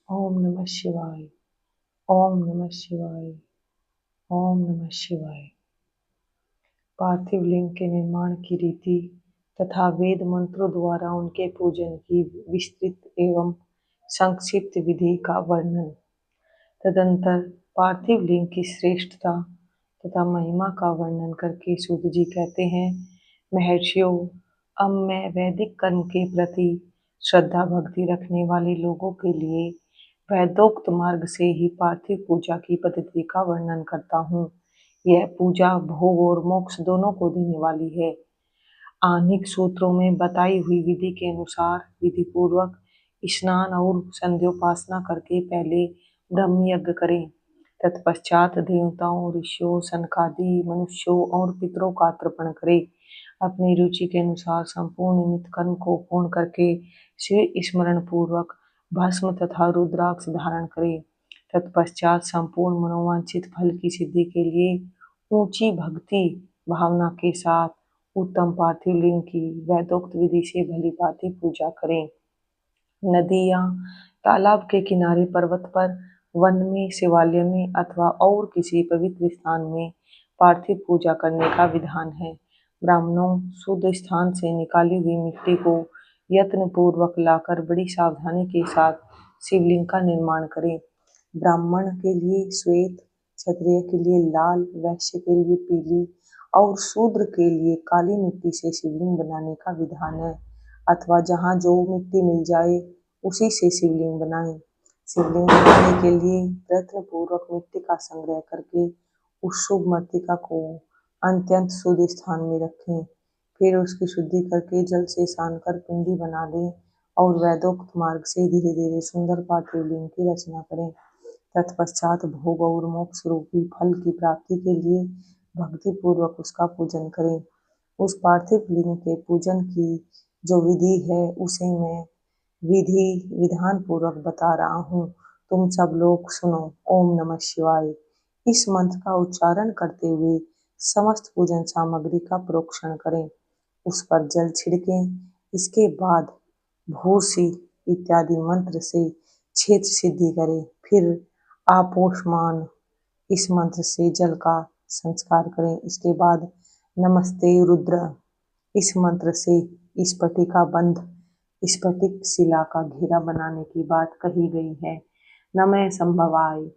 ओम नमः शिवाय। ओम नमः शिवाय। ओम नमः शिवाय। पार्थिव लिंग के निर्माण की रीति तथा वेद मंत्रों द्वारा उनके पूजन की विस्तृत एवं संक्षिप्त विधि का वर्णन। तदंतर पार्थिव लिंग की श्रेष्ठता तथा महिमा का वर्णन करके सूत जी कहते हैं, महर्षियों, अब मैं वैदिक कर्म के प्रति श्रद्धा भक्ति रखने वाले लोगों के लिए वैदोक्त मार्ग से ही पार्थिव पूजा की पद्धति का वर्णन करता हूँ। यह पूजा भोग और मोक्ष दोनों को देने वाली है। आनिक सूत्रों में बताई हुई विधि के अनुसार विधि पूर्वक स्नान और संध्योपासना करके पहले ब्रह्म यज्ञ करें। तत्पश्चात देवताओं, ऋषियों, सनकादि मनुष्यों और पितरों का तर्पण करें। अपनी रुचि के अनुसार संपूर्ण नित्य कर्म को पूर्ण करके श्री स्मरण पूर्वक भस्म तथा रुद्राक्ष धारण करें। तत्पश्चात संपूर्ण मनोवांछित फल की सिद्धि के लिए ऊंची भक्ति भावना के साथ उत्तम पार्थिव लिंग की वैदोक्त विधि से भली भांति पूजा करें। नदी या तालाब के किनारे, पर्वत पर, वन में, शिवालय में अथवा और किसी पवित्र स्थान में पार्थिव पूजा करने का विधान है। ब्राह्मणों शुद्ध स्थान से निकाली हुई मिट्टी को यत्न पूर्वक लाकर बड़ी सावधानी के साथ शिवलिंग का निर्माण करें। ब्राह्मण के लिए श्वेत, क्षत्रिय के लिए लाल, वैश्य के लिए पीली और शूद्र के लिए काली मिट्टी से शिवलिंग बनाने का विधान है, अथवा जहाँ जो मिट्टी मिल जाए उसी से शिवलिंग बनाएं। शिवलिंग बनाने के लिए प्रयत्न पूर्वक मिट्टी का संग्रह करके उस शुभ मृत्तिका को अत्यंत शुद्ध स्थान में रखें। फिर उसकी शुद्धि करके जल से सान कर पिंडी बना दें और वैदोक्त मार्ग से धीरे धीरे सुंदर पार्थिव लिंग की रचना करें। तत्पश्चात भोग और मोक्ष रूपी फल की प्राप्ति के लिए भक्ति पूर्वक उसका पूजन करें। उस पार्थिव लिंग के पूजन की जो विधि है उसे मैं विधि विधान पूर्वक बता रहा हूँ, तुम सब लोग सुनो। ओम नमः शिवाय। इस मंत्र का उच्चारण करते हुए समस्त पूजन सामग्री का प्रोक्षण करें, उस पर जल छिड़कें। इसके बाद भूसी इत्यादि मंत्र से क्षेत्र सिद्धि करें। फिर आपोषमान इस मंत्र से जल का संस्कार करें। इसके बाद नमस्ते रुद्र इस मंत्र से स्फटिका बंध स्फटिक शिला का घेरा बनाने की बात कही गई है। नमः संभवाय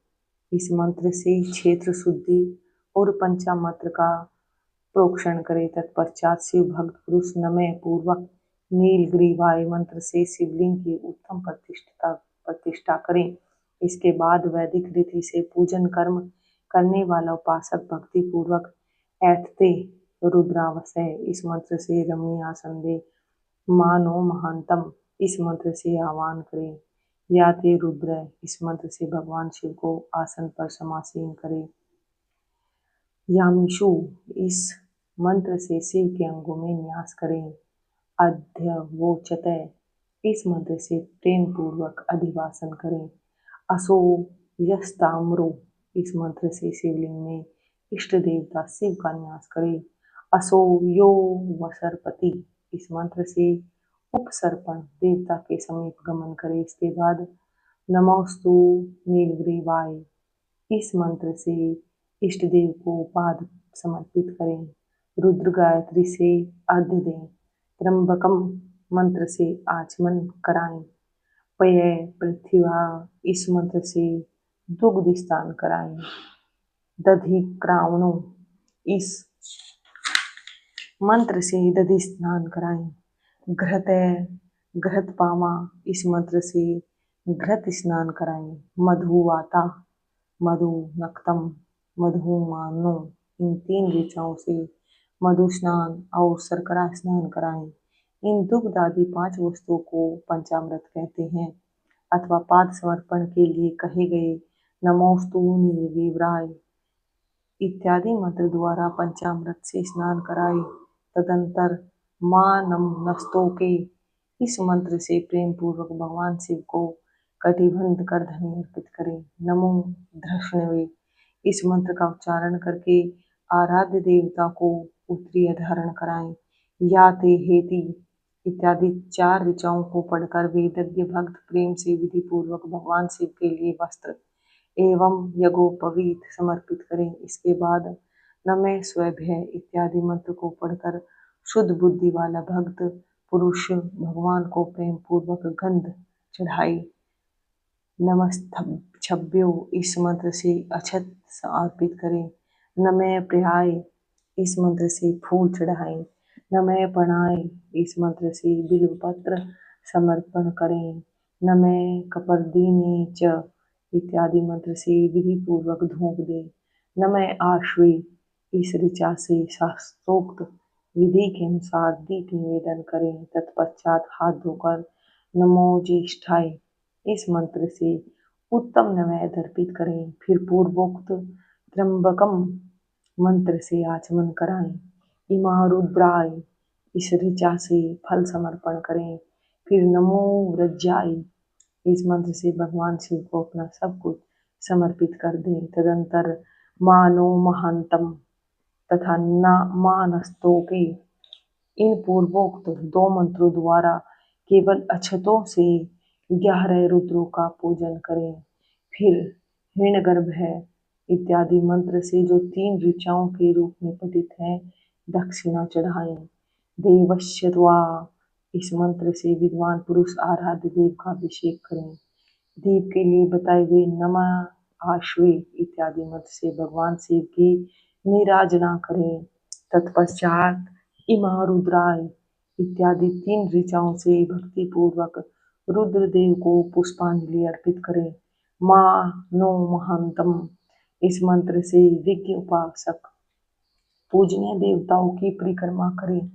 इस मंत्र से क्षेत्र शुद्धि और पंचामृत का प्रोक्षण करे। तत्पश्चात शिव भक्त पुरुष नमः पूर्वक नीलग्रीवाय मंत्र से शिवलिंग की उत्तम प्रतिष्ठा करें। इसके बाद वैदिक रीति से पूजन कर्म करने वाला उपासक भक्ति पूर्वक ऐतते रुद्रावसय इस मंत्र से रमणीय संदे मानो महानतम इस मंत्र से आह्वान करें। या ते रुद्र इस मंत्र से भगवान शिव को आसन पर समासीन करें। यामिषु इस मंत्र से शिव के अंगों में न्यास करें। अध्यवोचत इस मंत्र से प्रेम पूर्वक अधिवासन करें। असो यस्ताम्रो इस मंत्र से शिवलिंग में इष्ट देवता शिव का न्यास करें। असो यो वसरपति इस मंत्र से उपसर्पण देवता के समीप गमन करे। इसके बाद नमोस्तु नीलग्रीवाय इस मंत्र से इष्ट देव को पाद समर्पित करें। रुद्र गायत्री से अर्घ्य दें। त्र्यंबकम मंत्र से आचमन कराएं। पय पृथ्व्या इस मंत्र से दुग्ध स्नान कराएं। दधि क्रावणो इस मंत्र से दधि स्नान कराएं। घृत पामा इस मंत्र से घृत स्नान कराएं। मधुवाता मधु नक्तम मधुमानो इन 3 ऋचाओं से मधु स्नान और शर्करा स्नान कराएं। इन दुग्ध आदि 5 वस्तुओं को पंचामृत कहते हैं, अथवा पाद समर्पण के लिए कहे गए नमोस्तु नीलग्रीवाय इत्यादि मंत्र द्वारा पंचामृत से स्नान कराए। तदंतर मां नमस्तोके इस मंत्र से प्रेम पूर्वक भगवान शिव को कटिबंध कर धनी अर्पित करें। नमो धृष्णवे इस मंत्र का उच्चारण करके आराध्य देवता को उत्तरीय धारण कराएं। या ते हेति इत्यादि 4 ऋचाओं को पढ़कर वेदज्ञ भक्त प्रेम से विधि पूर्वक भगवान शिव के लिए वस्त्र एवं यज्ञोपवीत समर्पित करें। इसके बाद नमः स्वभय इत्यादि मंत्र को पढ़कर शुद्ध बुद्धि वाला भक्त पुरुष भगवान को प्रेम पूर्वक गंध चढ़ाए। नमस्तभ्यो इस मंत्र से अक्षत अर्पित करें। नमः प्रियाय इस मंत्र से फूल चढ़ाएं। नमः प्रणाय इस मंत्र से बिल्वपत्र समर्पण करें। नमः कपर्दिने च इत्यादि मंत्र से विधि पूर्वक धूप दें। नमः आश्वे इस ऋचा से शास्त्रोक्त विधि के अनुसार दीप निवेदन करें। तत्पश्चात हाथ धोकर नमो ज्येष्ठाय इस मंत्र से उत्तम नैवेद्य अर्पित करें। फिर पूर्वोक्त त्र्यंबकम मंत्र से आचमन कराएं। इमा रुद्राय इस ऋचा से फल समर्पण करें। फिर नमो व्रजाय इस मंत्र से भगवान शिव को अपना सब कुछ समर्पित कर दें। तदंतर मानो महांतम तथा मानस्तोके इन पूर्वोक्त 2 मंत्रों द्वारा केवल अक्षतों से 11 रुद्रों का पूजन करें। फिर हिरण्यगर्भ है इत्यादि मंत्र से जो 3 ऋचाओं के रूप में पठित है दक्षिणा चढ़ाएं। देवस्य द्वा इस मंत्र से विद्वान पुरुष आराध्य देव का अभिषेक करें। दीप के लिए बताए हुए नमः आश्वे इत्यादि मंत्र से भगवान शिव की निराजना करें। तत्पश्चात इमा रुद्राय इत्यादि 3 ऋचाओं से भक्ति पूर्वक रुद्रदेव को पुष्पांजलि अर्पित करें। मानो महांतम इस मंत्र से विज्ञ उपासक पूजनीय देवताओं की परिक्रमा करें।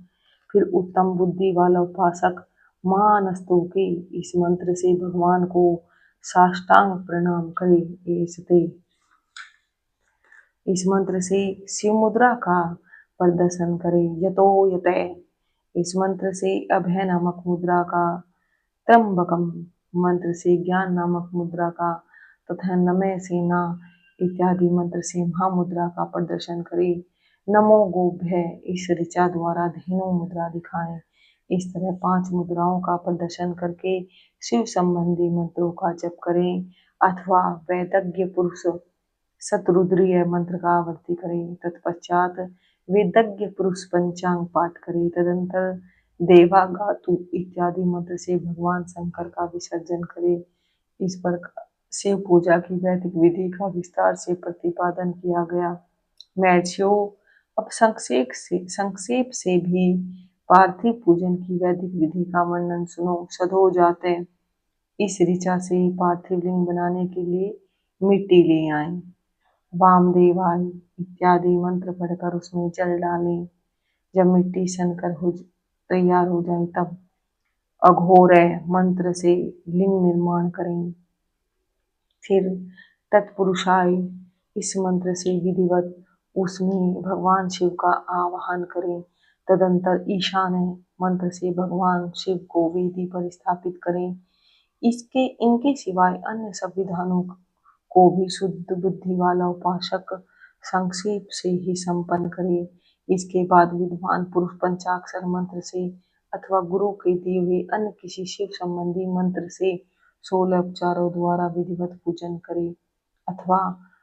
फिर उत्तम बुद्धि वाला उपासक मानस्तोके इस मंत्र से भगवान को साष्टांग प्रणाम करे। इस मंत्र से शिव मुद्रा का प्रदर्शन करे। यतो यतः इस मंत्र से अभय नामक मुद्रा का, त्र्यंबकम मंत्र से ज्ञान नामक मुद्रा का तथा नमः सेना इत्यादि मंत्र से महामुद्रा का प्रदर्शन करे। नमो गोभ्य इस ऋचा द्वारा धेनु मुद्रा दिखाएं। इस तरह 5 मुद्राओं का प्रदर्शन करके शिव संबंधी मंत्रों का जप करें अथवा वेदज्ञ पुरुष शतरुद्रीय मंत्र का आवर्ती करें। तत्पश्चात वेदज्ञ पुरुष पंचांग पाठ करें। तदंतर देवागातु इत्यादि मंत्र से भगवान शंकर का विसर्जन करें। इस प्रकार शिव पूजा की वैदिक विधि का विस्तार से प्रतिपादन किया गया। महर्षियों, अब संक्षेप से भी पार्थिव पूजन की वैदिक विधि का वर्णन सुनो। सधो जाते इस ऋचा से पार्थिव लिंग बनाने के लिए मिट्टी ले आए। वामदेवाय इत्यादि मंत्र पढ़कर उसमें जल डालें। जब मिट्टी सनकर तैयार हो जाए तब अघोरय मंत्र से लिंग निर्माण करें। फिर तत्पुरुषाय इस मंत्र से विधिवत उसमें भगवान शिव का आवाहन करें। तदंतर ईशान्य मंत्र से भगवान शिव को वेदी पर स्थापित करें। इनके सिवाय अन्य सब विधानों को भी शुद्ध बुद्धि वाला उपासक संक्षेप से ही संपन्न करे। इसके बाद विद्वान पुरुष पंचाक्षर मंत्र से अथवा गुरु के दिए हुए अन्य किसी शिव संबंधी मंत्र से 16 उपचारों द्वारा विधिवत पूजन करे अथवा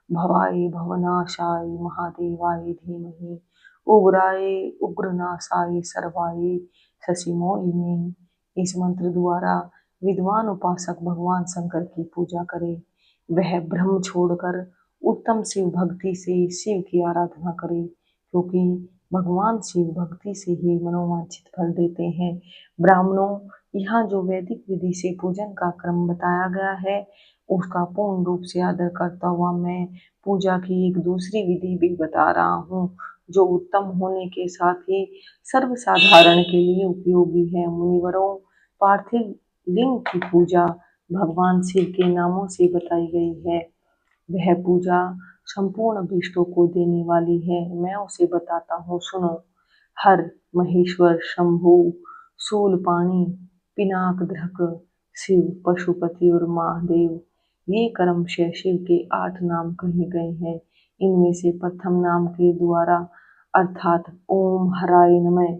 भवाय भवनाशाय महादेवाय धीमहि उग्राय उग्रनाशाय सर्वाय शशिमौलिने इस मंत्र द्वारा विद्वान उपासक भगवान शंकर की पूजा करे। वह भ्रम छोड़कर उत्तम शिव भक्ति से शिव की आराधना करे, क्योंकि भगवान शिव भक्ति से ही मनोवांछित फल देते हैं। ब्राह्मणों, यहाँ जो वैदिक विधि से पूजन का क्रम बताया गया है उसका पूर्ण रूप से आदर करता हुआ मैं पूजा की एक दूसरी विधि भी बता रहा हूँ, जो उत्तम होने के साथ ही सर्वसाधारण के लिए उपयोगी है। मुनिवरों, पार्थिव लिंग की पूजा भगवान शिव के नामों से बताई गई है। वह पूजा संपूर्ण अभीष्टों को देने वाली है। मैं उसे बताता हूँ, सुनो। हर, महेश्वर, शंभु, शूलपाणि, पिनाकधृक, शिव, पशुपति और महादेव, ये क्रमशः शिव के 8 नाम कहे गए हैं। इनमें से प्रथम नाम के द्वारा अर्थात ओम हराय नमः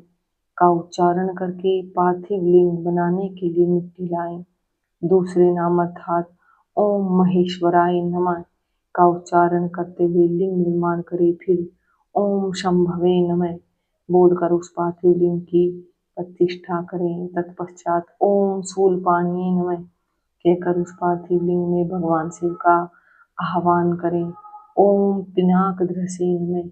का उच्चारण करके पार्थिव लिंग बनाने के लिए मिट्टी लाएं। दूसरे नाम अर्थात ओम महेश्वराय नमः का उच्चारण करते हुए लिंग निर्माण करें। फिर ओम शंभवे नमः बोलकर उस पार्थिव लिंग की प्रतिष्ठा करें। तत्पश्चात ओम शूलपाणिये नमः कहकर उस पार्थिव लिंग में भगवान शिव का आह्वान करें। ओम पिनाकधृसे नमः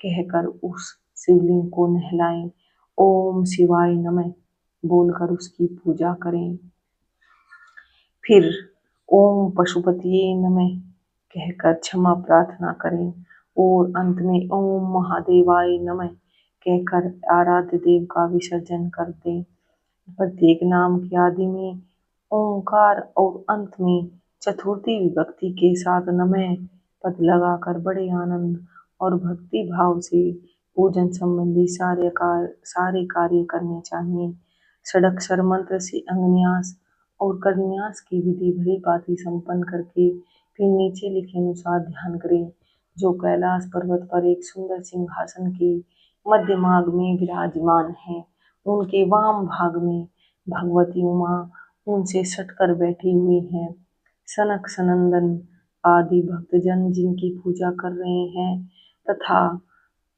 कहकर उस शिवलिंग को नहलाएं। ओम शिवाय नमः बोलकर उसकी पूजा करें। फिर ओम पशुपतिये नमः कहकर क्षमा प्रार्थना करें और अंत में ओम महादेवाय नमः कहकर आराध्य देव का विसर्जन कर दें। प्रत्येक नाम की आदि में ओंकार और अंत में चतुर्थी विभक्ति के साथ नमः पद लगाकर बड़े आनंद और भक्ति भाव से पूजन संबंधी सारे कार्य करने चाहिए। षडक्षर मंत्र से अंगन्यास और करन्यास की विधि भली भांति संपन्न करके फिर नीचे लिखे अनुसार ध्यान करें। जो कैलाश पर्वत पर एक सुंदर सिंहासन के मध्य भाग में विराजमान है, उनके वाम भाग में भगवती उमा उनसे सटकर बैठी हुई हैं। सनक सनंदन आदि भक्तजन जिनकी पूजा कर रहे हैं तथा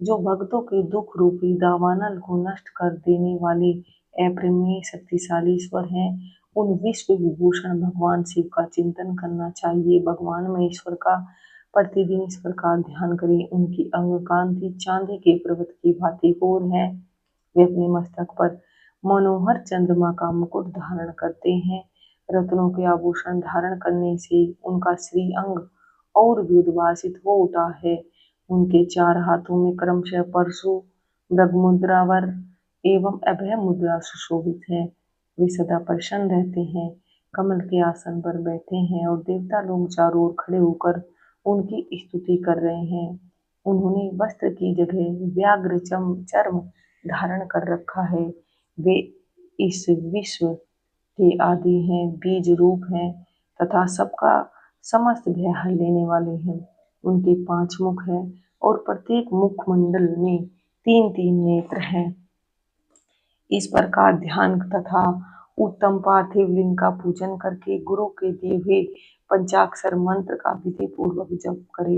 जो भक्तों के दुख रूपी दावानल को नष्ट कर देने वाले अप्रमेय शक्तिशाली ईश्वर हैं, उन विश्व विभूषण भगवान शिव का चिंतन करना चाहिए। भगवान महेश्वर का प्रतिदिन इस प्रकार ध्यान करें। उनकी अंग कांति चांदी के पर्वत की भांति गोर है। वे अपने मस्तक पर मनोहर चंद्रमा का मुकुट धारण करते हैं। रत्नों के आभूषण धारण करने से उनका श्री अंग और भी उद्भासित हो उठा है। उनके चार हाथों में क्रमशः परशु, मृगमुद्रा वर एवं अभय मुद्रा सुशोभित है। वे सदा प्रसन्न रहते हैं, कमल के आसन पर बैठे हैं और देवता लोग चारों ओर खड़े होकर उनकी स्तुति कर रहे हैं। उन्होंने वस्त्र की जगह व्याघ्र चर्म धारण कर रखा है। वे इस विश्व के आदि हैं, बीज रूप हैं तथा सबका समस्त भय हर लेने वाले हैं। उनके 5 मुख हैं और प्रत्येक मुखमंडल में 3-3 नेत्र हैं। इस प्रकार ध्यान तथा उत्तम पार्थिव लिंग का पूजन करके गुरु के दिए हुए पंचाक्षर मंत्र का विधि पूर्वक जप करे।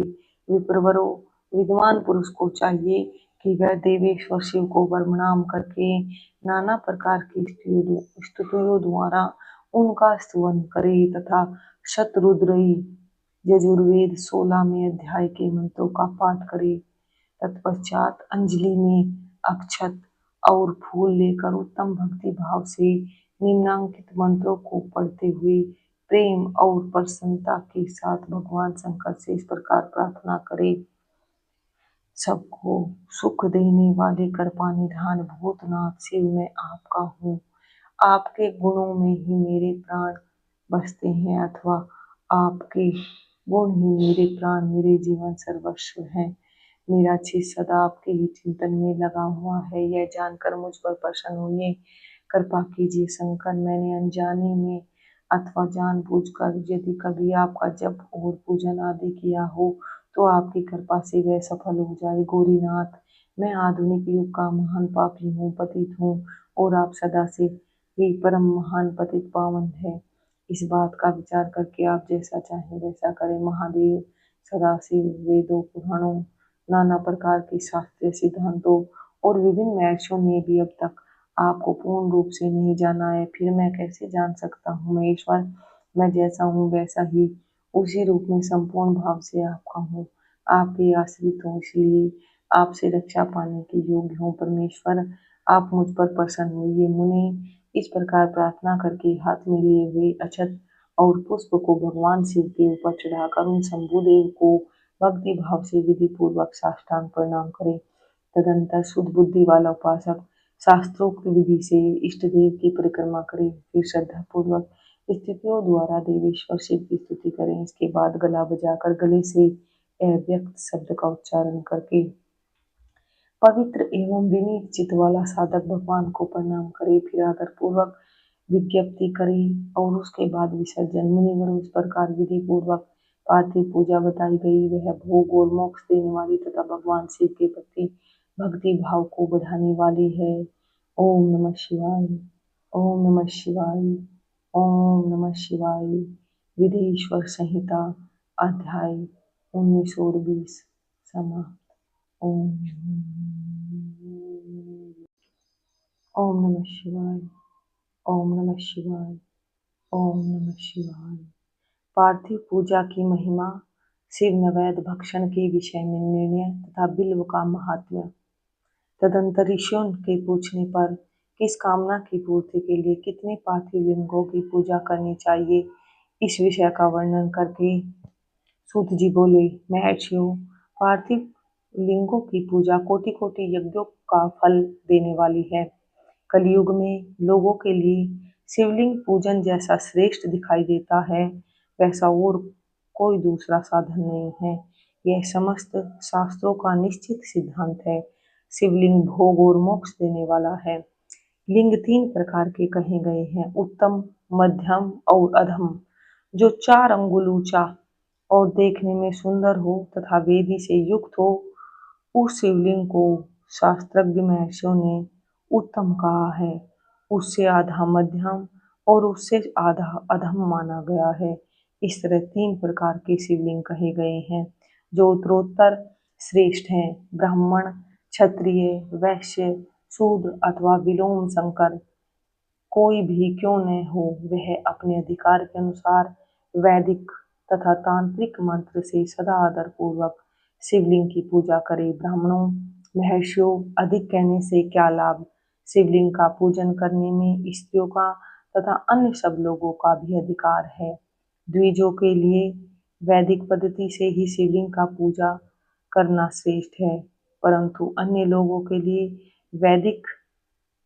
विप्रवरों, विद्वान पुरुष को चाहिए कि वह देवेश्वर शिव को प्रणाम करके नाना प्रकार की स्तुतियों द्वारा उनका स्तुति करे तथा शतरुद्रयी यजुर्वेद 16वें अध्याय के मंत्रों का पाठ करे। तत्पश्चात अंजलि में अक्षत और फूल लेकर उत्तम भक्ति भाव से निम्नांकित मंत्रों को पढ़ते हुए प्रेम और प्रसन्नता के साथ भगवान शंकर से इस प्रकार प्रार्थना करें। सबको सुख देने वाले कृपा निधान भूतनाथ शिव मैं आपका हूँ। आपके गुणों में ही मेरे प्राण बसते हैं अथवा आपके गुण ही मेरे प्राण, मेरे जीवन सर्वस्व हैं। मेरा चित्त सदा आपके ही चिंतन में लगा हुआ है। यह जानकर मुझ पर प्रसन्न हुए। कृपा कीजिए शंकर, मैंने अनजाने में अथवा जानबूझकर यदि कभी आपका जप और पूजन आदि किया हो तो आपकी कृपा से वह सफल हो जाए। गौरीनाथ, मैं आधुनिक युग का महान पापी हूँ, पतित हूँ और आप सदा से ही परम महान पतित पावन है। इस बात का विचार करके आप जैसा चाहें वैसा करें। महादेव, सदाशिव, वेदों, पुराणों, नाना प्रकार के शास्त्रीय सिद्धांतों और विभिन्न महर्षियों ने भी अब तक आपको पूर्ण रूप से नहीं जाना है, फिर मैं कैसे जान सकता हूँ महेश्वर। मैं जैसा हूँ वैसा ही उसी रूप में संपूर्ण भाव से आपका हूँ, आपके आश्रित हूँ, इसलिए आपसे रक्षा पाने के योग्य हूँ। परमेश्वर, आप मुझ पर प्रसन्न हुए। मुनि इस प्रकार प्रार्थना करके हाथ में लिए हुए अक्षत और पुष्प को भगवान शिव के ऊपर चढ़ाकर उन शंभुदेव को भक्ति भाव से विधि पूर्वक साष्टांग प्रणाम करे। तदंतर शुद्ध बुद्धि वाला उपासक शास्त्रोक्त विधि से इष्ट देव की परिक्रमा करे। फिर श्रद्धा पूर्वक स्थितियों द्वारा देवेश्वर शिव की स्तुति करें। इसके बाद गला बजाकर गले से अव्यक्त शब्द का उच्चारण करके पवित्र एवं विनीत चित्त वाला साधक भगवान को प्रणाम करे। फिर आदर पूर्वक विज्ञप्ति करे और उसके बाद विसर्जन। मुनिवरों, इस प्रकार विधि पूर्वक पार्थिव पूजा बताई गई। वह भोग और मोक्ष देने वाली तथा भगवान शिव के प्रति भक्ति भाव को बढ़ाने वाली है। ओम नमः शिवाय। ओम नमः शिवाय। ओम नमः शिवाय। विदेश्वर संहिता अध्याय 1920 समाप्त। ओम ओम नमः शिवाय। ओम नमः शिवाय। ओम नमः शिवाय। पार्थिव पूजा की महिमा, शिव नैवेद्य भक्षण के विषय में निर्णय तथा बिल्व का महात्म्य। तदंतर ऋषियों के पूछने पर किस कामना की पूर्ति के लिए कितने पार्थिव लिंगों की पूजा करनी चाहिए, इस विषय का वर्णन करके सूत जी बोले, महर्षियों, पार्थिव लिंगों की पूजा कोटि कोटि यज्ञों का फल देने वाली है। कलयुग में लोगों के लिए शिवलिंग पूजन जैसा श्रेष्ठ दिखाई देता है, वैसा और कोई दूसरा साधन नहीं है। यह समस्त शास्त्रों का निश्चित सिद्धांत है। शिवलिंग भोग और मोक्ष देने वाला है। लिंग तीन प्रकार के कहे गए हैं, उत्तम, मध्यम और अधम। जो 4 अंगुल ऊंचा और देखने में सुंदर हो तथा वेदी से युक्त हो, उस शिवलिंग को शास्त्रज्ञ महर्षियों ने उत्तम कहा है। उससे आधा मध्यम और उससे आधा अधम माना गया है। इस तरह 3 प्रकार के शिवलिंग कहे गए हैं, जो उत्तरोत्तर श्रेष्ठ हैं। ब्राह्मण, क्षत्रिय, वैश्य, शूद्र अथवा विलोम शंकर कोई भी क्यों न हो, वह अपने अधिकार के अनुसार वैदिक तथा तांत्रिक मंत्र से सदा आदर पूर्वक शिवलिंग की पूजा करे। ब्राह्मणों, महर्षियों, अधिक कहने से क्या लाभ। शिवलिंग का पूजन करने में स्त्रियों का तथा अन्य सब लोगों का भी अधिकार है। द्विजों के लिए वैदिक पद्धति से ही शिवलिंग का पूजा करना श्रेष्ठ है, परंतु अन्य लोगों के लिए वैदिक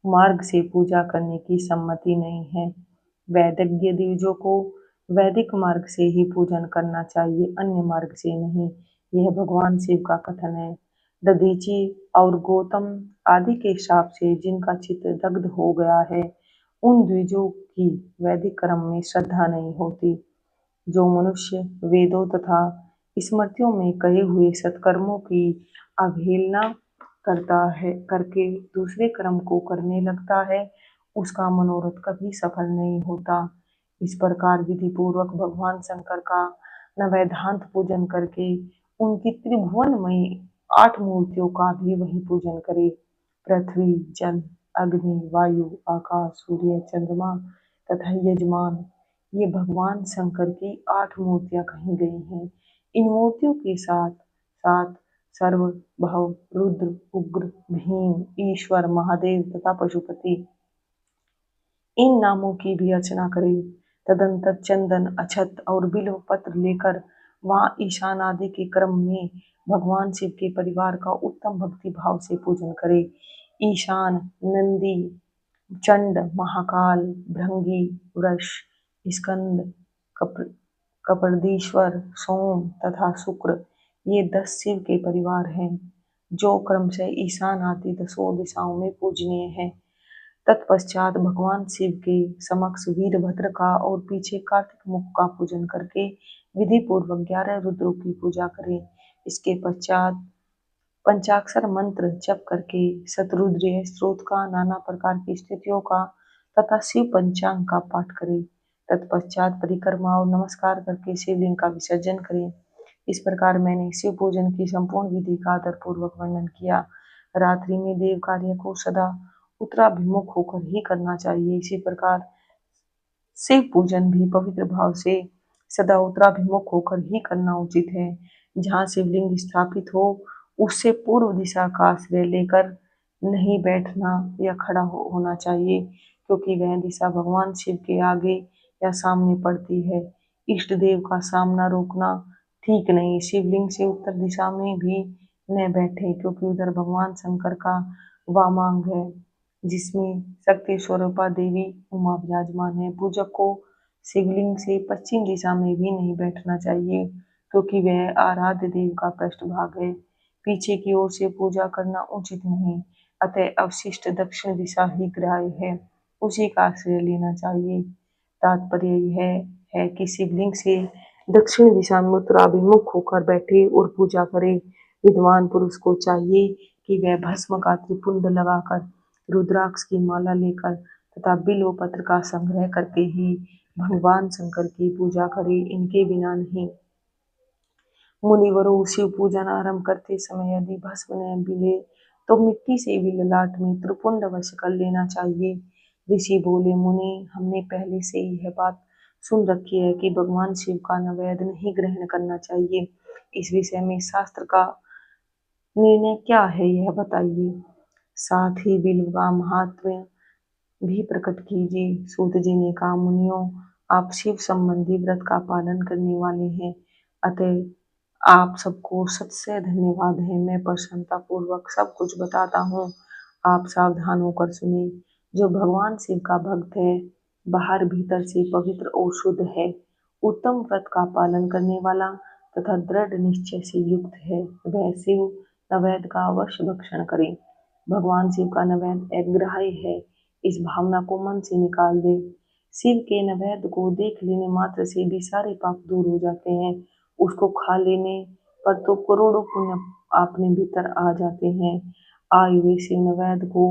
मार्ग से पूजा करने की सम्मति नहीं है। वैदज्ञ द्विजों को वैदिक मार्ग से ही पूजन करना चाहिए, अन्य मार्ग से नहीं। यह भगवान शिव का कथन है। दधीचि और गौतम आदि के श्राप से जिनका चित्त दग्ध हो गया है, उन द्विजों की वैदिक कर्म में श्रद्धा नहीं होती। जो मनुष्य वेदों तथा स्मृतियों में कहे हुए सत्कर्मों की अवहेलना करता है, करके दूसरे कर्म को करने लगता है, उसका मनोरथ कभी सफल नहीं होता। इस प्रकार विधि पूर्वक भगवान शंकर का नवैधांत पूजन करके उनकी त्रिभुवनमयी 8 मूर्तियों का भी वही पूजन करे। पृथ्वी, जल, अग्नि, वायु, आकाश, सूर्य, चंद्रमा तथा यजमान, ये भगवान शंकर की 8 मूर्तियां कही गई हैं। इन मूर्तियों के साथ साथ सर्व, भव, रुद्र, उग्र, भीम, ईश्वर, महादेव तथा पशुपति, इन नामों की भी अर्चना करें। तदंतर चंदन, अक्षत और बिल्व पत्र लेकर वहां ईशान आदि के क्रम में भगवान शिव के परिवार का उत्तम भक्ति भाव से पूजन करे। ईशान, नंदी, चंड, महाकाल, भृंगी, वृष, स्कंद, कपर्दीश्वर, सोम तथा शुक्र, ये 10 शिव के परिवार हैं, जो क्रमशः ईशान आदि 10 दिशाओं में पूजनीय हैं। तत्पश्चात भगवान शिव के समक्ष वीरभद्र का और पीछे कार्तिक मुख का पूजन करके विधि पूर्वक 11 रुद्रों की पूजा करें। इसके पश्चात पंचाक्षर मंत्र जप करके शतरुद्रीय स्त्रोत का, नाना प्रकार की स्थितियों का तथा शिव पंचांग का पाठ करें। तत्पश्चात परिक्रमा और नमस्कार करके शिवलिंग का विसर्जन करें। इस प्रकार मैंने शिव पूजन की संपूर्ण विधि का आदर पूर्वक वर्णन किया। रात्रि में देव कार्य को सदा उत्तराभिमुख होकर ही करना चाहिए। इसी प्रकार शिव पूजन भी पवित्र भाव से सदा उत्तराभिमुख होकर ही करना उचित है। जहाँ शिवलिंग स्थापित हो, उससे पूर्व दिशा का आश्रय लेकर नहीं बैठना या खड़ा होना चाहिए, क्योंकि वह दिशा भगवान शिव के आगे या सामने पड़ती है। इष्ट देव का सामना रोकना ठीक नहीं। शिवलिंग से उत्तर दिशा में भी न बैठे, क्योंकि उधर भगवान शंकर का वामांग है, जिसमें शक्ति स्वरूपा देवी उमा विराजमान है। पूजक को शिवलिंग से पश्चिम दिशा में भी नहीं बैठना चाहिए, क्योंकि वह आराध्य देव का पृष्ठभाग है। पीछे की ओर से पूजा करना उचित नहीं, अतः अवशिष्ट दक्षिण दिशा ही ग्राह्य है, उसी का आश्रय लेना चाहिए। तात्पर्य यह है कि शिवलिंग से दक्षिण दिशा में उत्तराभिमुख होकर बैठे और पूजा करे। विद्वान पुरुष को चाहिए कि वह भस्म का त्रिपुंड लगाकर रुद्राक्ष की माला लेकर तथा बिल्व पत्र का संग्रह करके ही भगवान शंकर की पूजा करें, इनके बिना नहीं। मुनिवरों, शिव पूजन आरंभ करते समय यदि भस्म न मिले तो मिट्टी से भी ललाट में त्रिपुंड अवश्य कर लेना चाहिए। ऋषि बोले, मुनि, हमने पहले से ही यह बात सुन रखी है कि भगवान शिव का नैवेद्य नहीं ग्रहण करना चाहिए। इस विषय में शास्त्र का निर्णय क्या है, यह बताइए। साथ ही बिल्व का महात्म्य भी प्रकट कीजिए। सूत जी ने कहा, मुनियों, आप शिव संबंधी व्रत का पालन करने वाले हैं, अतः आप सबको सत्सय धन्यवाद है। मैं प्रसन्नता पूर्वक सब कुछ बताता हूँ, आप सावधान होकर सुने। जो भगवान शिव का भक्त है, बाहर भीतर से पवित्र और शुद्ध है, उत्तम व्रत का पालन करने वाला तथा दृढ़ निश्चय से युक्त है, वह शिव नैवेद्य का अवश्य भक्षण करे। भगवान शिव का नैवेद्य अग्राह्य है, इस भावना को मन से निकाल दे। शिव के नैवेद्य को देख लेने मात्र से भी सारे पाप दूर हो जाते हैं। उसको खा लेने पर तो करोड़ों पुण्य अपने भीतर आ जाते हैं। आए हुए शिव नैवेद्य को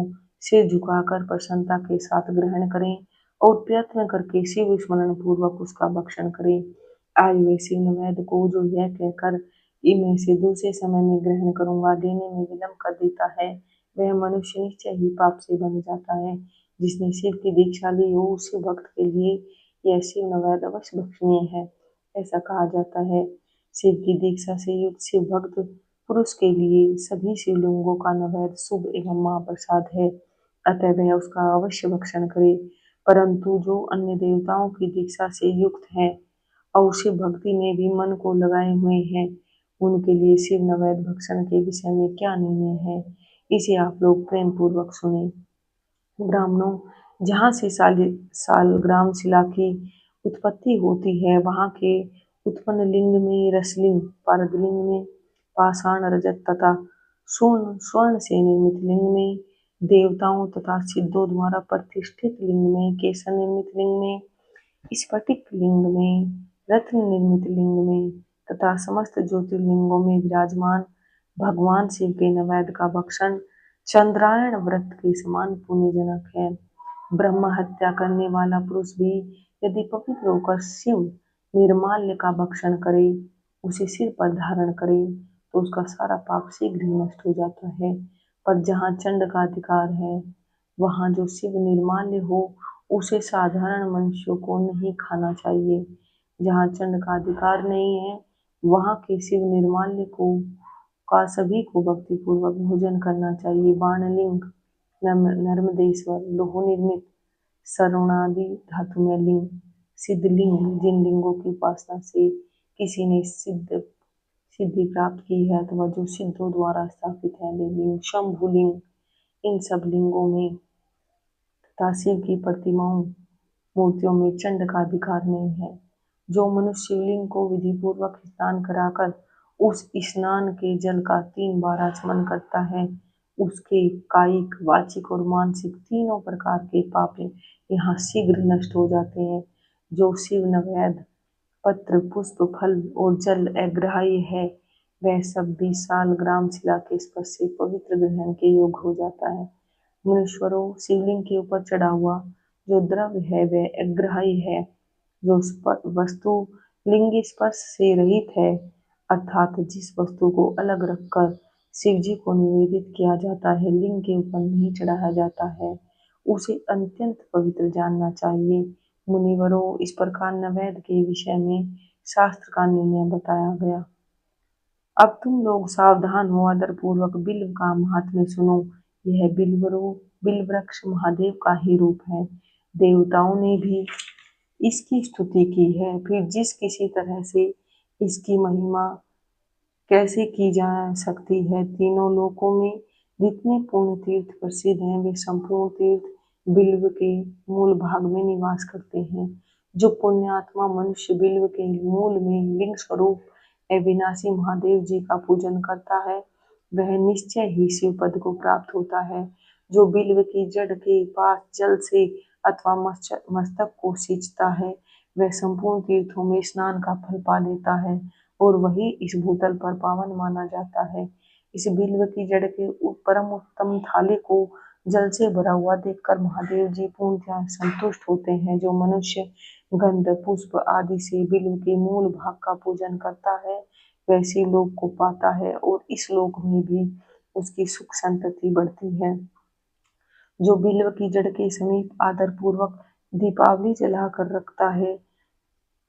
सिर झुकाकर प्रसन्नता के साथ ग्रहण करें और प्रयत्न करके शिव स्मरण पूर्वक उसका भक्षण करें। आए हुए शिव नैवेद्य को जो यह कहकर इनमें से दूसरे समय में ग्रहण करूंगा देने में विलम्ब कर देता है, वह मनुष्य निश्चय ही पाप से बन जाता है। जिसने शिव की दीक्षा ली हो, उस भक्त के लिए यह शिव नैवेद्य अवश्य भक्षणीय है। ऐसा कहा जाता है, शिव की दीक्षा से युक्त शिव भक्त पुरुष के लिए सभी शिवलिंगों का नैवेद्य शुभ एवं महाप्रसाद है, अतः वह उसका अवश्य भक्षण करे। परंतु जो अन्य देवताओं की दीक्षा से युक्त है और शिव भक्ति में भी मन को लगाए हुए हैं, उनके लिए शिव नैवेद्य भक्षण के विषय में क्या निर्णय है, इसे आप लोग प्रेम पूर्वक सुने। ब्राह्मणों, जहाँ से सालग्राम शिला की उत्पत्ति होती है, वहाँ के उत्पन्न लिंग में रसलिंग, पारदलिंग में पाषाण, रजत तथा स्वर्ण से निर्मित लिंग में देवताओं तथा सिद्धों द्वारा प्रतिष्ठित लिंग में, केसर निर्मित लिंग में, स्फटिक लिंग में, रत्न निर्मित लिंग में तथा समस्त ज्योतिर्लिंगों में विराजमान भगवान शिव के नैवेद्य का भक्षण चंद्रायण व्रत के समान पुण्यजनक है। ब्रह्म हत्या करने वाला पुरुष भी यदि पवित्र होकर शिव निर्माल्य का भक्षण करे, उसे सिर पर धारण करे, तो उसका सारा पाप शीघ्र ही नष्ट हो जाता है। पर जहाँ चंड का अधिकार है, वहाँ जो शिव निर्माल्य हो, उसे साधारण मनुष्यों को नहीं खाना चाहिए। जहाँ चंड का अधिकार नहीं है, वहाँ के शिव निर्माल्य को का सभी को भक्ति पूर्वक भोजन करना चाहिए। बाणलिंग, नर्मदेश्वर, लोह निर्मित, सर्वणादि धातुमय लिंग, सिद्धलिंग, जिन लिंगों की उपासना से किसी ने सिद्धि प्राप्त की है अथवा जो सिद्धों द्वारा स्थापित है, वे लिंग, शंभुलिंग, इन सब लिंगों में तथा शिव की प्रतिमाओं मूर्तियों में चंड का अधिकार नहीं है। जो मनुष्य शिवलिंग को विधि पूर्वक स्नान कराकर उस स्नान के जल का 3 बार आचमन करता है, उसके कायिक, वाचिक और मानसिक तीनों प्रकार के पाप यहाँ शीघ्र नष्ट हो जाते हैं। जो शिव नैवेद्य पत्र, पुष्प, फल और जल अग्राह्य है, वह सब भी सालग्राम शिला के स्पर्श से पवित्र ग्रहण के योग्य हो जाता है। मुनीश्वरों, शिवलिंग के ऊपर चढ़ा हुआ जो द्रव्य है वह अग्राह्य है। जो वस्तु लिंग स्पर्श से रहित है, अर्थात जिस वस्तु को अलग रखकर शिव जी को निवेदित किया जाता है, लिंग के ऊपर नहीं चढ़ाया जाता है, उसे अत्यंत पवित्र जानना चाहिए। मुनिवरों, इस प्रकार नैवेद्य के विषय में शास्त्र का निर्णय बताया गया। अब तुम लोग सावधान हो, आदर पूर्वक बिल्व का महात्म्य सुनो। यह बिल्व वृक्ष महादेव का ही रूप है। देवताओं ने भी इसकी स्तुति की है। फिर जिस किसी तरह से इसकी महिमा कैसे की जा सकती है, तीनों लोकों में जितने पुण्य तीर्थ प्रसिद्ध हैं, वे संपूर्ण तीर्थ बिल्व के मूल भाग में निवास करते हैं। जो पुण्यात्मा मनुष्य बिल्व के मूल में लिंग स्वरूप अविनाशी महादेव जी का पूजन करता है, वह निश्चय ही शिव पद को प्राप्त होता है। जो बिल्व की जड़ के पास जल से अथवा मस्तक को सींचता है, वह संपूर्ण तीर्थों में स्नान का फल पा लेता है और वही इस भूतल पर पावन माना जाता है। इस बिल्व की जड़ के परम उत्तम थाली को जल से भरा हुआ देखकर महादेव जी पूर्णतः संतुष्ट होते हैं। जो मनुष्य गंध पुष्प आदि से बिल्व के मूल भाग का पूजन करता है वैसे लोक को पाता है और इस लोक में भी उसकी सुख संतति बढ़ती है। जो बिल्व की जड़ के समीप आदर पूर्वक दीपावली जलाकर रखता है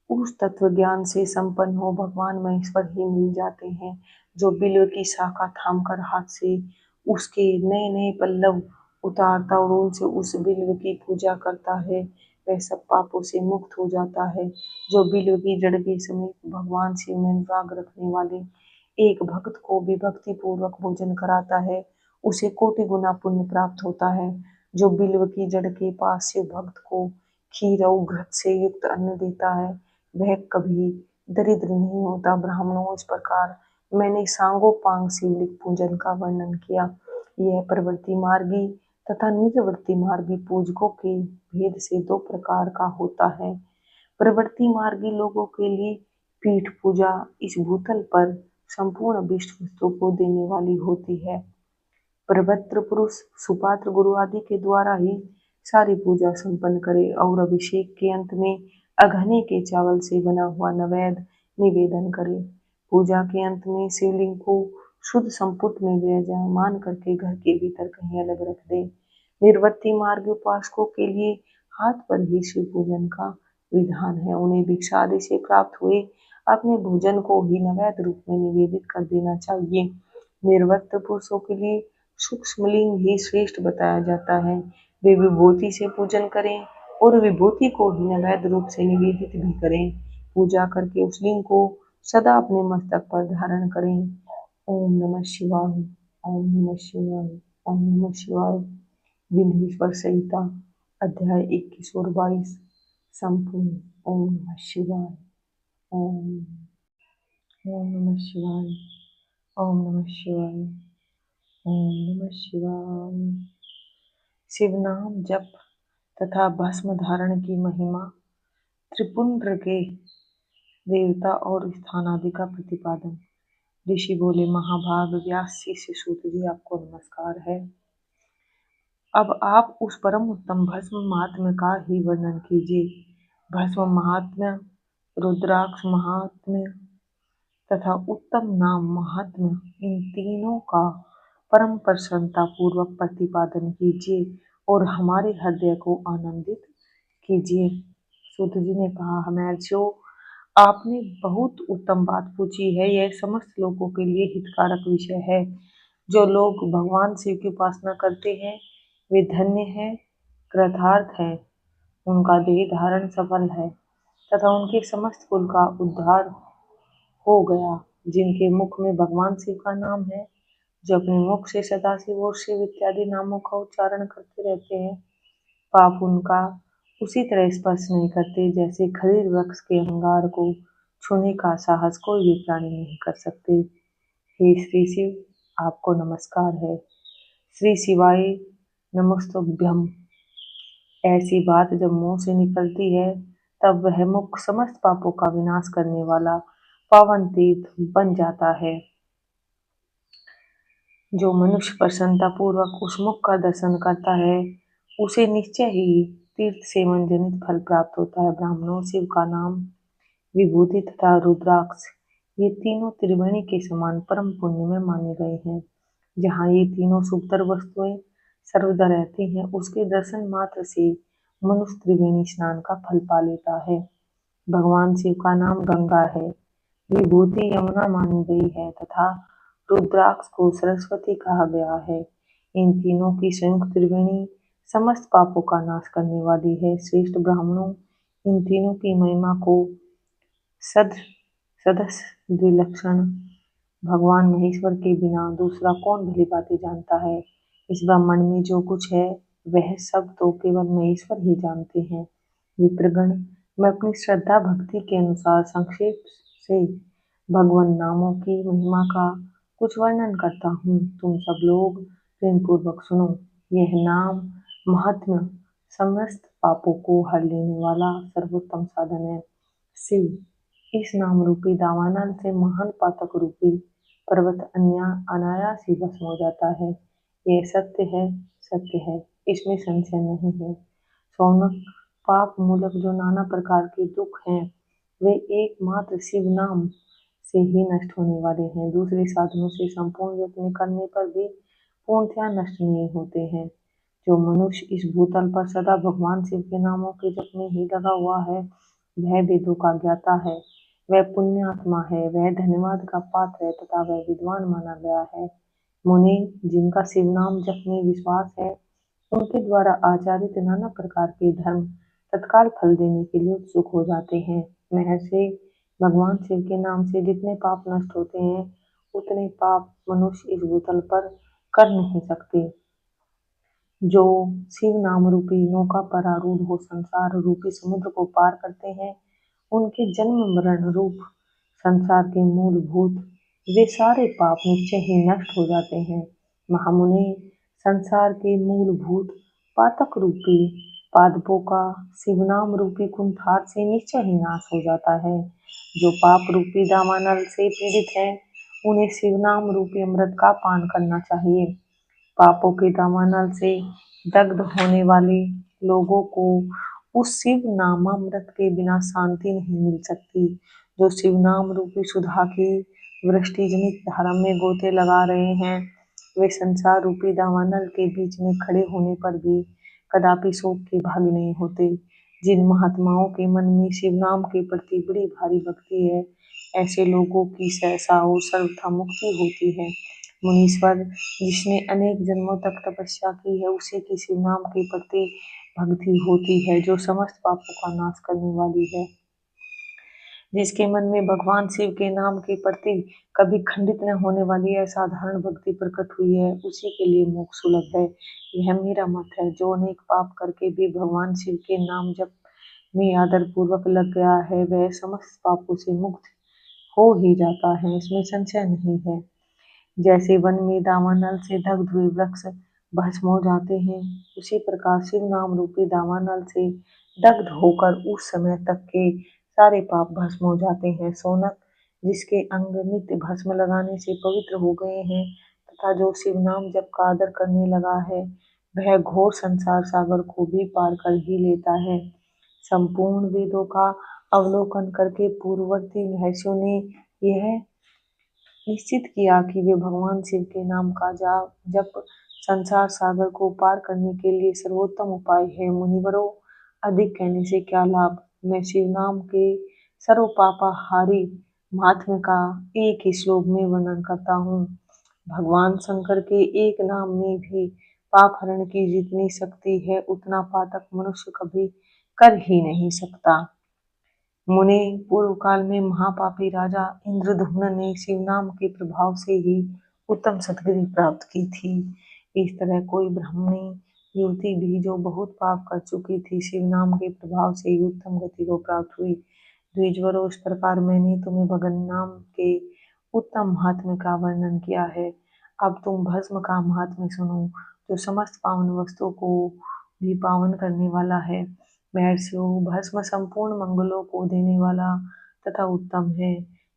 उस तत्व ज्ञान से संपन्न हो भगवान महेश्वर ही मिल जाते हैं। जो बिल्व की शाखा थामकर हाथ से उसके नए नए पल्लव उतारता और उनसे उस बिल्व की पूजा करता है वह सब पापों से मुक्त हो जाता है। जो बिल्व की जड़ के समीप भगवान शिव में अनुराग रखने वाले एक भक्त को भी भक्ति पूर्वक भोजन कराता है उसे कोटि गुना पुण्य प्राप्त होता है। जो बिल्व की जड़ के पास शिव भक्त को खीर और घृत से युक्त अन्न देता है वह कभी दरिद्र नहीं होता। ब्राह्मणों, इस प्रकार मैंने सांगोपांग शिवलिंग पूजन का वर्णन किया। यह प्रवृत्ति मार्गी तथा निजवर्ती मार्गी पूजकों के भेद से दो प्रकार का होता है। प्रवृत्ति मार्गी लोगों के लिए पीठ पूजा इस भूतल पर संपूर्ण अभीष्ट वस्तु को देने वाली होती है। प्रपत्र पुरुष सुपात्र गुरु आदि के द्वारा ही सारी पूजा संपन्न करे और अभिषेक के अंत में अघने के चावल से बना हुआ नैवेद्य निवेदन करे। पूजा के अंत में शिवलिंग को शुद्ध संपुट में विराजमान करके घर के भीतर कहीं अलग रख दे। निर्वर्ती मार्ग उपासकों के लिए हाथ पर ही शिव पूजन का विधान है। उन्हें भिक्षा आदि से प्राप्त हुए अपने भोजन को ही नैवेद्य रूप में निवेदित कर देना चाहिए। निर्वर्त पुरुषों के लिए सूक्ष्म लिंग ही श्रेष्ठ बताया जाता है। वे विभूति से पूजन करें और विभूति को ही नैवेद्य रूप से निवेदित भी करें। पूजा करके उस लिंग को सदा अपने मस्तक पर धारण करें। ओम नमः शिवाय, ओम नमः शिवाय, ओम नमः शिवाय। विंध्येश्वर संहिता अध्याय 21 और 22 संपूर्ण। ओम नमः शिवाय। ओम ओम नमः शिवाय। ओम नमः शिवाय। ओम नमः शिवाय। शिव नाम जप तथा भस्म धारण की महिमा। त्रिपुंड्र के देवता और स्थान आदि का प्रतिपादन। ऋषि बोले, महाभाग व्यास शिष्य सूत जी आपको नमस्कार है। अब आप उस परम उत्तम भस्म महात्म्य का ही वर्णन कीजिए। भस्म महात्म्य, रुद्राक्ष महात्म्य तथा उत्तम नाम महात्म्य, इन तीनों का परम प्रसन्नता पूर्वक प्रतिपादन कीजिए और हमारे हृदय को आनंदित कीजिए। सूत जी ने कहा, महर्षियों, आपने बहुत उत्तम बात पूछी है। यह समस्त लोगों के लिए हितकारक विषय है। जो लोग भगवान शिव की उपासना करते हैं वे धन्य हैं, कृतार्थ हैं। उनका देह धारण सफल है तथा उनके समस्त कुल का उद्धार हो गया। जिनके मुख में भगवान शिव का नाम है, जो अपने मुख से सदाशिव और शिव इत्यादि नामों का उच्चारण करते रहते हैं, पाप उनका उसी तरह स्पर्श नहीं करते जैसे खरीर वृक्ष के अंगार को छूने का साहस कोई भी प्राणी नहीं कर सकते। हे श्री शिव, आपको नमस्कार है। श्री शिवाय नमस्तुभ्यम। ऐसी बात जब मुंह से निकलती है तब वह मुख समस्त पापों का विनाश करने वाला पावन तीर्थ बन जाता है। जो मनुष्य प्रसन्नता पूर्वक उस मुख का दर्शन करता है उसे निश्चय ही तीर्थ सेवन जनित फल प्राप्त होता है। ब्राह्मणों, शिव का नाम, विभूति तथा रुद्राक्ष ये तीनों त्रिवेणी के समान परम पुण्य में माने गए हैं। जहाँ ये तीनों शुभतर वस्तुएं सर्वदा रहती हैं उसके दर्शन मात्र से मनुष्य त्रिवेणी स्नान का फल पा लेता है। भगवान शिव का नाम गंगा है, विभूति यमुना मानी गई है तथा रुद्राक्ष को सरस्वती कहा गया है। इन तीनों की संयुक्त त्रिवेणी समस्त पापों का नाश करने वाली है। श्रेष्ठ ब्राह्मणों, इन तीनों की महिमा को सदस्य विलक्षण भगवान महेश्वर के बिना दूसरा कौन भली भांति जानता है। इस ब्रह्मांड में जो कुछ है वह सब तो केवल महेश्वर ही जानते हैं। विप्रगण, मैं अपनी श्रद्धा भक्ति के अनुसार संक्षेप से भगवान नामों की महिमा का कुछ वर्णन करता हूँ। तुम सब लोग प्रेम पूर्वक सुनो। यह नाम महात्म्य समस्त पापों को हर लेने वाला सर्वोत्तम साधन है। शिव, इस नाम रूपी दावानल से महान पातक रूपी पर्वत अनायास ही भस्म हो जाता है। यह सत्य है। सत्य है, इसमें संशय नहीं है। शौनक, पाप मूलक जो नाना प्रकार के दुख हैं वे एकमात्र शिव नाम से ही नष्ट होने वाले हैं। दूसरे साधनों से संपूर्ण यत्न करने पर भी पूर्णतया नष्ट नहीं होते हैं। जो मनुष्य इस भूतल पर सदा भगवान शिव के नामों के जप में ही लगा हुआ है, वह वेदों का ज्ञाता है, वह पुण्यात्मा है, वह धन्यवाद का पात्र है तथा वह विद्वान माना गया है। मुनि, जिनका शिव नाम जप में विश्वास है, उनके द्वारा आचरित नाना प्रकार के धर्म तत्काल फल देने के लिए उत्सुक हो जाते हैं। महर्षि, भगवान शिव के नाम से जितने पाप नष्ट होते हैं, उतने पाप मनुष्य इस भूतल पर कर नहीं सकते। जो शिव नाम रूपी नौका पर आरूढ़ हो संसार रूपी समुद्र को पार करते हैं, उनके जन्म मरण रूप संसार के मूलभूत वे सारे पाप निश्चय ही नष्ट हो जाते हैं। महामुनि, संसार के मूलभूत पातक रूपी पादपों का शिवनाम रूपी कुंठार से निश्चय ही नाश हो जाता है। जो पाप रूपी दावानल से पीड़ित है, उन्हें शिवनाम रूपी अमृत का पान करना चाहिए। पापों के दावानल से दग्ध होने वाले लोगों को उस शिव नामामृत के बिना शांति नहीं मिल सकती। जो शिव नाम रूपी सुधा की वृष्टि जनित धारा में गोते लगा रहे हैं, वे संसार रूपी दावानल के बीच में खड़े होने पर भी कदापि शोक के भागी नहीं होते। जिन महात्माओं के मन में शिव नाम के प्रति बड़ी भारी भक्ति है, ऐसे लोगों की सहसा और सर्वथा मुक्ति होती है। मुनीश्वर, जिसने अनेक जन्मों तक तपस्या की है, उसी की शिव नाम के प्रति भक्ति होती है, जो समस्त पापों का नाश करने वाली है। जिसके मन में भगवान शिव के नाम के प्रति कभी खंडित न होने वाली असाधारण भक्ति प्रकट हुई है, उसी के लिए मोक्ष सुलभ है। यह मेरा मत है। जो अनेक पाप करके भी भगवान शिव के नाम जप में आदर पूर्वक लग गया है, वह समस्त पापों से मुक्त हो ही जाता है, इसमें संशय नहीं है। जैसे वन में दावानल से दग्ध हुए वृक्ष भस्म हो जाते हैं, उसी प्रकार शिव नाम रूपी दावानल से दग्ध होकर उस समय तक के सारे पाप भस्म हो जाते हैं। शौनक, जिसके अंग नित्य भस्म लगाने से पवित्र हो गए हैं तथा जो शिव नाम जप का आदर करने लगा है, वह घोर संसार सागर को भी पार कर ही लेता है। संपूर्ण वेदों का अवलोकन करके पूर्ववर्ती महर्षियों ने यह निश्चित किया कि वे भगवान शिव के नाम का जप संसार सागर को पार करने के लिए सर्वोत्तम उपाय है। मुनिवरों, अधिक कहने से क्या लाभ। मैं शिव नाम के सर्व पापाहारी महात्म्य का एक ही श्लोक में वर्णन करता हूँ। भगवान शंकर के एक नाम में भी पाप हरण की जितनी शक्ति है, उतना पातक मनुष्य कभी कर ही नहीं सकता। मुने, पूर्व काल में महापापी राजा इंद्रद्युम्न ने शिव नाम के प्रभाव से ही उत्तम सद्गति प्राप्त की थी। इस तरह कोई ब्राह्मणी युवती भी जो बहुत पाप कर चुकी थी, शिव नाम के प्रभाव से ही उत्तम गति को प्राप्त हुई। द्विजवरों, इस प्रकार मैंने तुम्हें भगवान नाम के उत्तम महात्म्य का वर्णन किया है। अब तुम भस्म का महात्म्य सुनो, जो समस्त पावन वस्तुओं को भी पावन करने वाला है। महर्षियों, भस्म संपूर्ण मंगलों को देने वाला तथा उत्तम है।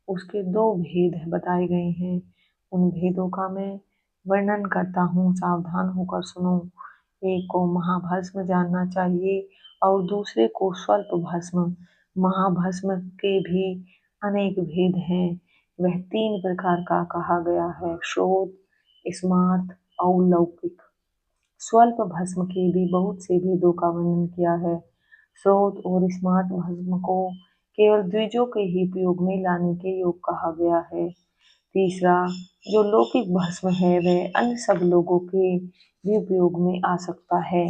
उसके दो भेद बताए गए हैं, उन भेदों का मैं वर्णन करता हूँ, सावधान होकर सुनो। एक को महाभस्म जानना चाहिए और दूसरे को स्वल्प भस्म। महाभस्म के भी अनेक भेद हैं। वह 3 प्रकार का कहा गया है, श्रोत, स्मार्त और लौकिक। स्वल्प भस्म के भी बहुत से भेदों का वर्णन किया है। स्रोत और स्मार्त भस्म को केवल द्विजों के ही उपयोग में लाने के योग कहा गया है। तीसरा, जो लौकिक भस्म है, वह अन्य सब लोगों के भी उपयोग में आ सकता है।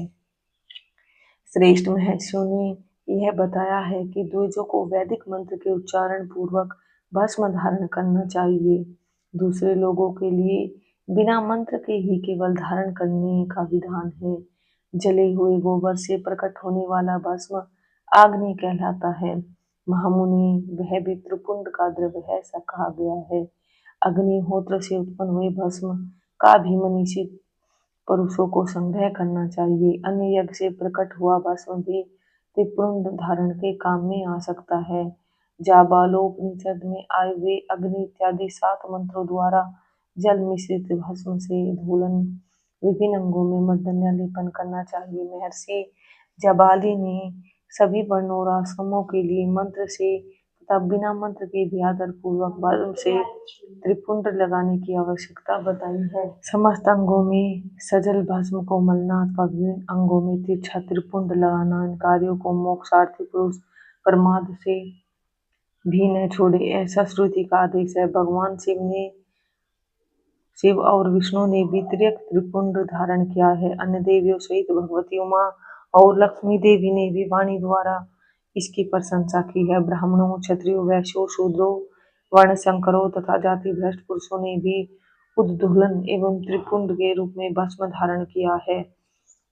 श्रेष्ठ महर्षियों ने यह बताया है कि द्विजों को वैदिक मंत्र के उच्चारण पूर्वक भस्म धारण करना चाहिए। दूसरे लोगों के लिए बिना मंत्र के ही केवल धारण करने का विधान है। जले हुए गोबर से प्रकट होने वाला भस्म आग्नि कहलाता है। महामुनि, वह भी त्रिपुंड का द्रव्य है, ऐसा कहा गया है। अग्निहोत्र से उत्पन्न हुए भस्म का भी मनीषी पुरुषों को संग्रह करना चाहिए। अन्य यज्ञ से प्रकट हुआ भस्म भी त्रिपुंड धारण के काम में आ सकता है। जाबालोपनिषद में आए हुए अग्नि इत्यादि 7 मंत्रों द्वारा जल मिश्रित भस्म से धूलन विभिन्न अंगों में मूर्धन्य लेपन करना चाहिए। महर्षि जाबाली ने सभी वर्णों और आश्रमों के लिए मंत्र से तथा बिना मंत्र के भी आदर पूर्वक भस्म से त्रिपुंड लगाने की आवश्यकता बताई है। समस्त अंगों में सजल भस्म को मलना अथवा विभिन्न अंगों में तिरछा त्रिपुंड लगाना इन कार्यों को मोक्षार्थी पुरुष प्रमाद से भी न छोड़े, ऐसा श्रुति का आदेश है। भगवान शिव और विष्णु ने भी तिर्यक त्रिपुंड धारण किया है। अन्य देवियों सहित भगवती उमा और लक्ष्मी देवी ने भी वाणी द्वारा इसकी प्रशंसा की है। ब्राह्मणों, क्षत्रियों, वैश्यों, शूद्रों, वर्णशंकरों तथा जाति भ्रष्ट पुरुषों ने भी उद्दोलन एवं त्रिपुंड के रूप में भस्म धारण किया है।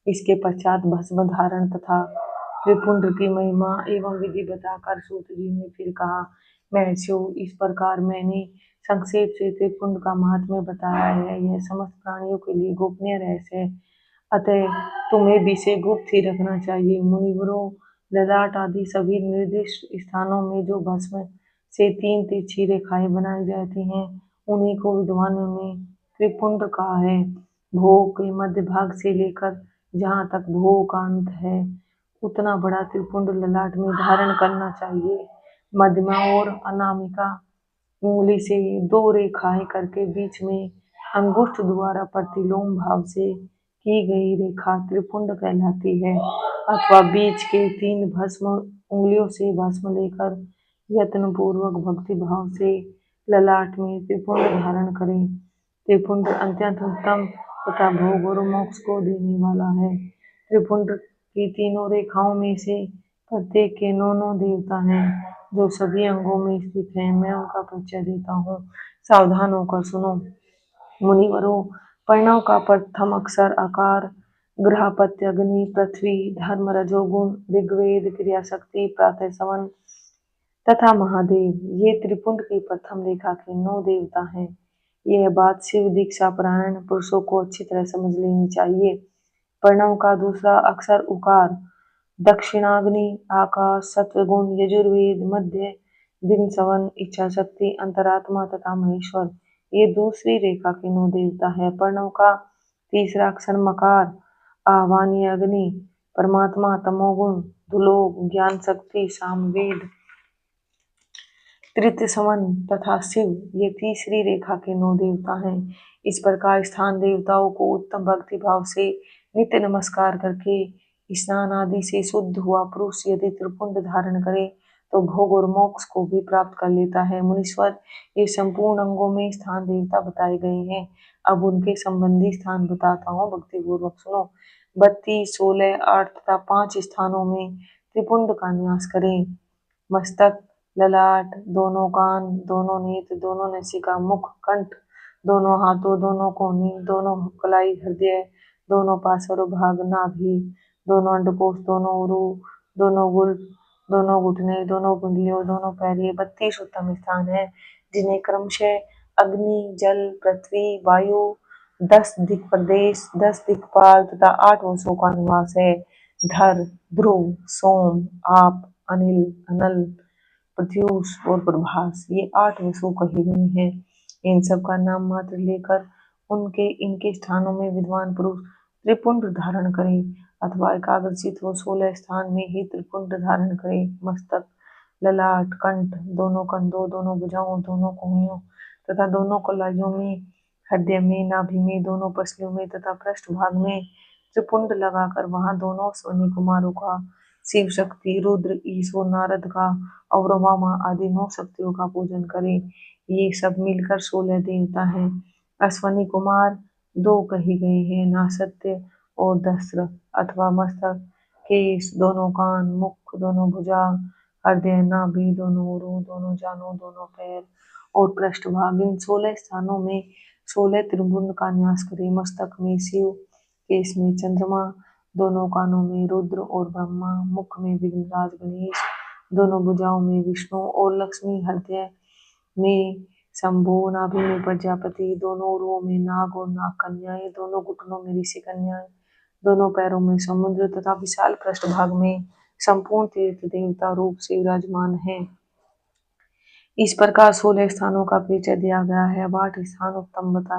इसके पश्चात भस्म धारण तथा त्रिपुंड की महिमा एवं विधि बताकर सूत जी ने फिर कहा, महर्षियों, इस प्रकार मैंने संक्षेप से त्रिपुंड का महात्म्य बताया है। यह समस्त प्राणियों के लिए गोपनीय रहस्य है, अतः तुम्हें भी इसे गुप्त ही रखना चाहिए। मुनिवरों, ललाट आदि सभी निर्दिष्ट स्थानों में जो भस्म से 3 तिरछी रेखाएं बनाई जाती हैं, उन्हीं को विद्वानों ने त्रिपुंड कहा है। भोग के मध्य भाग से लेकर जहाँ तक भोग का अंत है, उतना बड़ा त्रिपुंड ललाट में धारण करना चाहिए। मध्यमा और अनामिका उंगली से 2 रेखाएं करके बीच में अंगुष्ठ द्वारा प्रतिलोम भाव से की गई रेखा त्रिपुंड कहलाती है। अथवा बीच के 3 भस्म उंगलियों से भस्म लेकर यत्न पूर्वक भक्ति भाव से ललाट में त्रिपुंड धारण करें। त्रिपुंड अत्यंत उत्तम तथा भोग और मोक्ष को देने वाला है। त्रिपुंड की तीनों रेखाओं में से प्रत्येक के 9 देवता हैं, जो सभी अंगों में स्थित हैं। मैं उनका परिचय देता हूँ, सावधान होकर सुनो। मुनिवरों, प्रणव का प्रथम अक्षर आकार, गृहपत्य, अग्नि, पृथ्वी, धर्म, रजोगुण, ऋग्वेद, क्रियाशक्ति, प्रातः सवन तथा महादेव, ये त्रिपुंड की प्रथम रेखा के 9 देवता हैं। यह बात शिव दीक्षा परायण पुरुषों को अच्छी तरह समझ लेनी चाहिए। प्रणव का दूसरा अक्षर उकार, दक्षिणाग्नि, आकाश, सत्वगुण, यजुर्वेद, मध्य, दिन, सवन, इच्छा शक्ति, अंतरात्मा तथा महेश्वर, ये दूसरी रेखा के 9 देवता है। प्रणव का तीसरा अक्षर मकार, आह्वानीय अग्नि, परमात्मा, तमोगुण, धुलोक, ज्ञान शक्ति, सामवेद, तृतीय सवन तथा शिव, ये तीसरी रेखा के 9 देवता हैं। इस प्रकार स्थान देवताओं को उत्तम भक्ति भाव से नित्य नमस्कार करके स्नान आदि से शुद्ध हुआ पुरुष यदि त्रिपुंड धारण करे तो भोग और मोक्ष को भी प्राप्त कर लेता है। मुनीश्वर, ये संपूर्ण अंगों में स्थान देवता बताए गए हैं। अब उनके संबंधी स्थान बताता हूँ, भक्ति पूर्वक सुनो। 32, 16, 8 तथा 5 स्थानों में त्रिपुंड का न्यास करें। मस्तक, ललाट, दोनों कान, दोनों नेत्र, दोनों नासिका, मुख, कंठ, दोनों हाथों, दोनों कोहनी, दोनों कलाई, हृदय, दोनों पार्श्व भाग, नाभि, दोनों अंडकोश, दोनों उरु, दोनों गुल्फ, दोनों घुटने, दोनों कुंडलियों, दोनों पैर, ये 32 उत्तम स्थान है, जिन्हें क्रमशः अग्नि, जल, पृथ्वी, वायु, 10 दिक् प्रदेश, 10 दिक्पाल तथा 8 वसुओं का निवास है। धर, ध्रुव, सोम, आप, अनिल, अनल, प्रत्यूष और प्रभास, ये 8 वसु कहे गए हैं। इन सब का नाम मात्र लेकर उनके इनके स्थानों में विद्वान पुरुष त्रिपुंड धारण करें अथवा एकाग्रचित हो 16 स्थान में ही त्रिपुंड धारण करें। मस्तक, ललाट, कंठ, दोनों कंधों, दोनों भुजाओं, दोनों कोहनियों तथा दोनों कलाइयों में, हृदय में, नाभि में, दोनों पसलियों में तथा पृष्ठ भाग में त्रिपुंड लगाकर वहां दोनों स्वनी कुमारों का, शिव शक्ति, रुद्र, ईश्वर, नारद का और वामा आदि 9 शक्तियों का पूजन करें। ये सब मिलकर 16 देवता हैं। अश्वनी कुमार 2 कहे गए हैं, नासत्य और दस्र अथवा मस्तक, केश, दोनों कान, मुख, दोनों भुजा, हृदय, नाभि, दोनों उरु, दोनों जानुं, दोनों पैर और पृष्ठभाग, इन 16 स्थानों में 16 त्रिपुंड का न्यास करें। मस्तक में शिव, केश में चंद्रमा, दोनों कानों में रुद्र और ब्रह्मा, मुख में विघ्नराज गणेश, दोनों भुजाओं में विष्णु और लक्ष्मी, हृदय में शंभु, नाभि में प्रजापति, दोनों उरुओं में नाग और नाग कन्याएं, दोनों घुटनों में ऋषि कन्याएं, दोनों पैरों में समुद्र तथा विशाल पृष्ठभाग में संपूर्ण तीर्थ देवता रूप से विराजमान है। इस प्रकार 16 स्थानों का परिचय दिया गया है। अब 8 स्थान उत्तम बता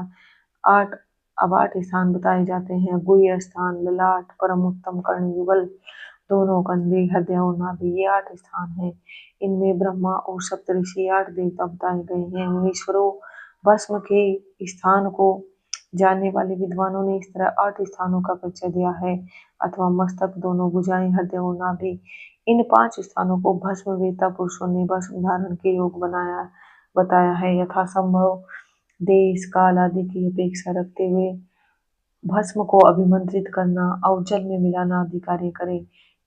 8 अब 8 स्थान बताए जाते हैं। गुह्य स्थान, ललाट, परम उत्तम कर्ण युगल, दोनों कंधे, हृदय और नाभि, ये 8 स्थान हैं। इनमें ब्रह्मा और सप्तऋषि 8 देवता बताए गए हैं। मुनीश्वरों, भस्म के स्थान को जानने वाले विद्वानों ने इस तरह 8 स्थानों का परिचय दिया है, अथवा मस्तक, दोनों भुजाएं, हृदय और नाभि। इन 5 स्थानों को भस्म वेता पुरुषों ने भस्म धारण के योग बताया है। यथासंभव देश काल आदि की अपेक्षा रखते हुए भस्म को अभिमंत्रित करना और जल में मिलाना आदि कार्य करें।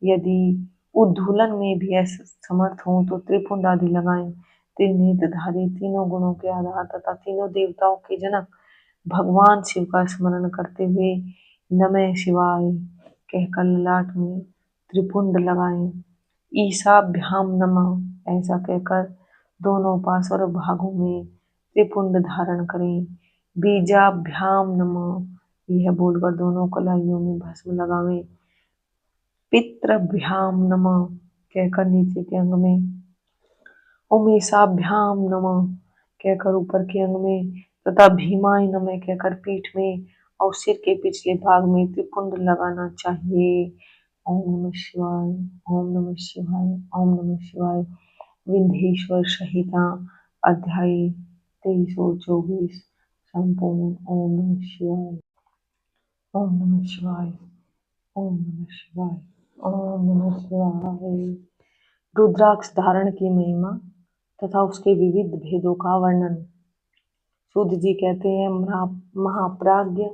यदि उद्धूलन में भी समर्थ हो तो त्रिपुंड आदि लगाएं। त्रिनेत्रधारी, तीनों गुणों के आधार तथा तीनों देवताओं के जनक भगवान शिव का स्मरण करते हुए नमः शिवाय कहकर ललाट में त्रिपुंड लगाएं। ईशाभ्याम नमः ऐसा कहकर दोनों पार्श्व भागों में त्रिपुंड धारण करें। बीजाभ्याम नमः यह बोलकर दोनों कलाइयों में भस्म लगावें। पितृभ्याम नमः कहकर नीचे के अंग में, उमेशाभ्याम नमः कहकर ऊपर के अंग में, तथा भीमाय नमः कहकर पीठ में और सिर के पिछले भाग में त्रिपुंड लगाना चाहिए। ओम नमः शिवाय, ओम नमः शिवाय, ओम नमः शिवाय। विंध्येश्वर संहिता अध्याय 23 और 24 संपूर्ण। ओम नमः शिवाय, ओम नमः शिवाय, ओम नमः शिवाय, ओम नमः शिवाय। रुद्राक्ष धारण की महिमा तथा उसके विविध भेदों का वर्णन। सूत जी कहते हैं, महाप्राज्ञ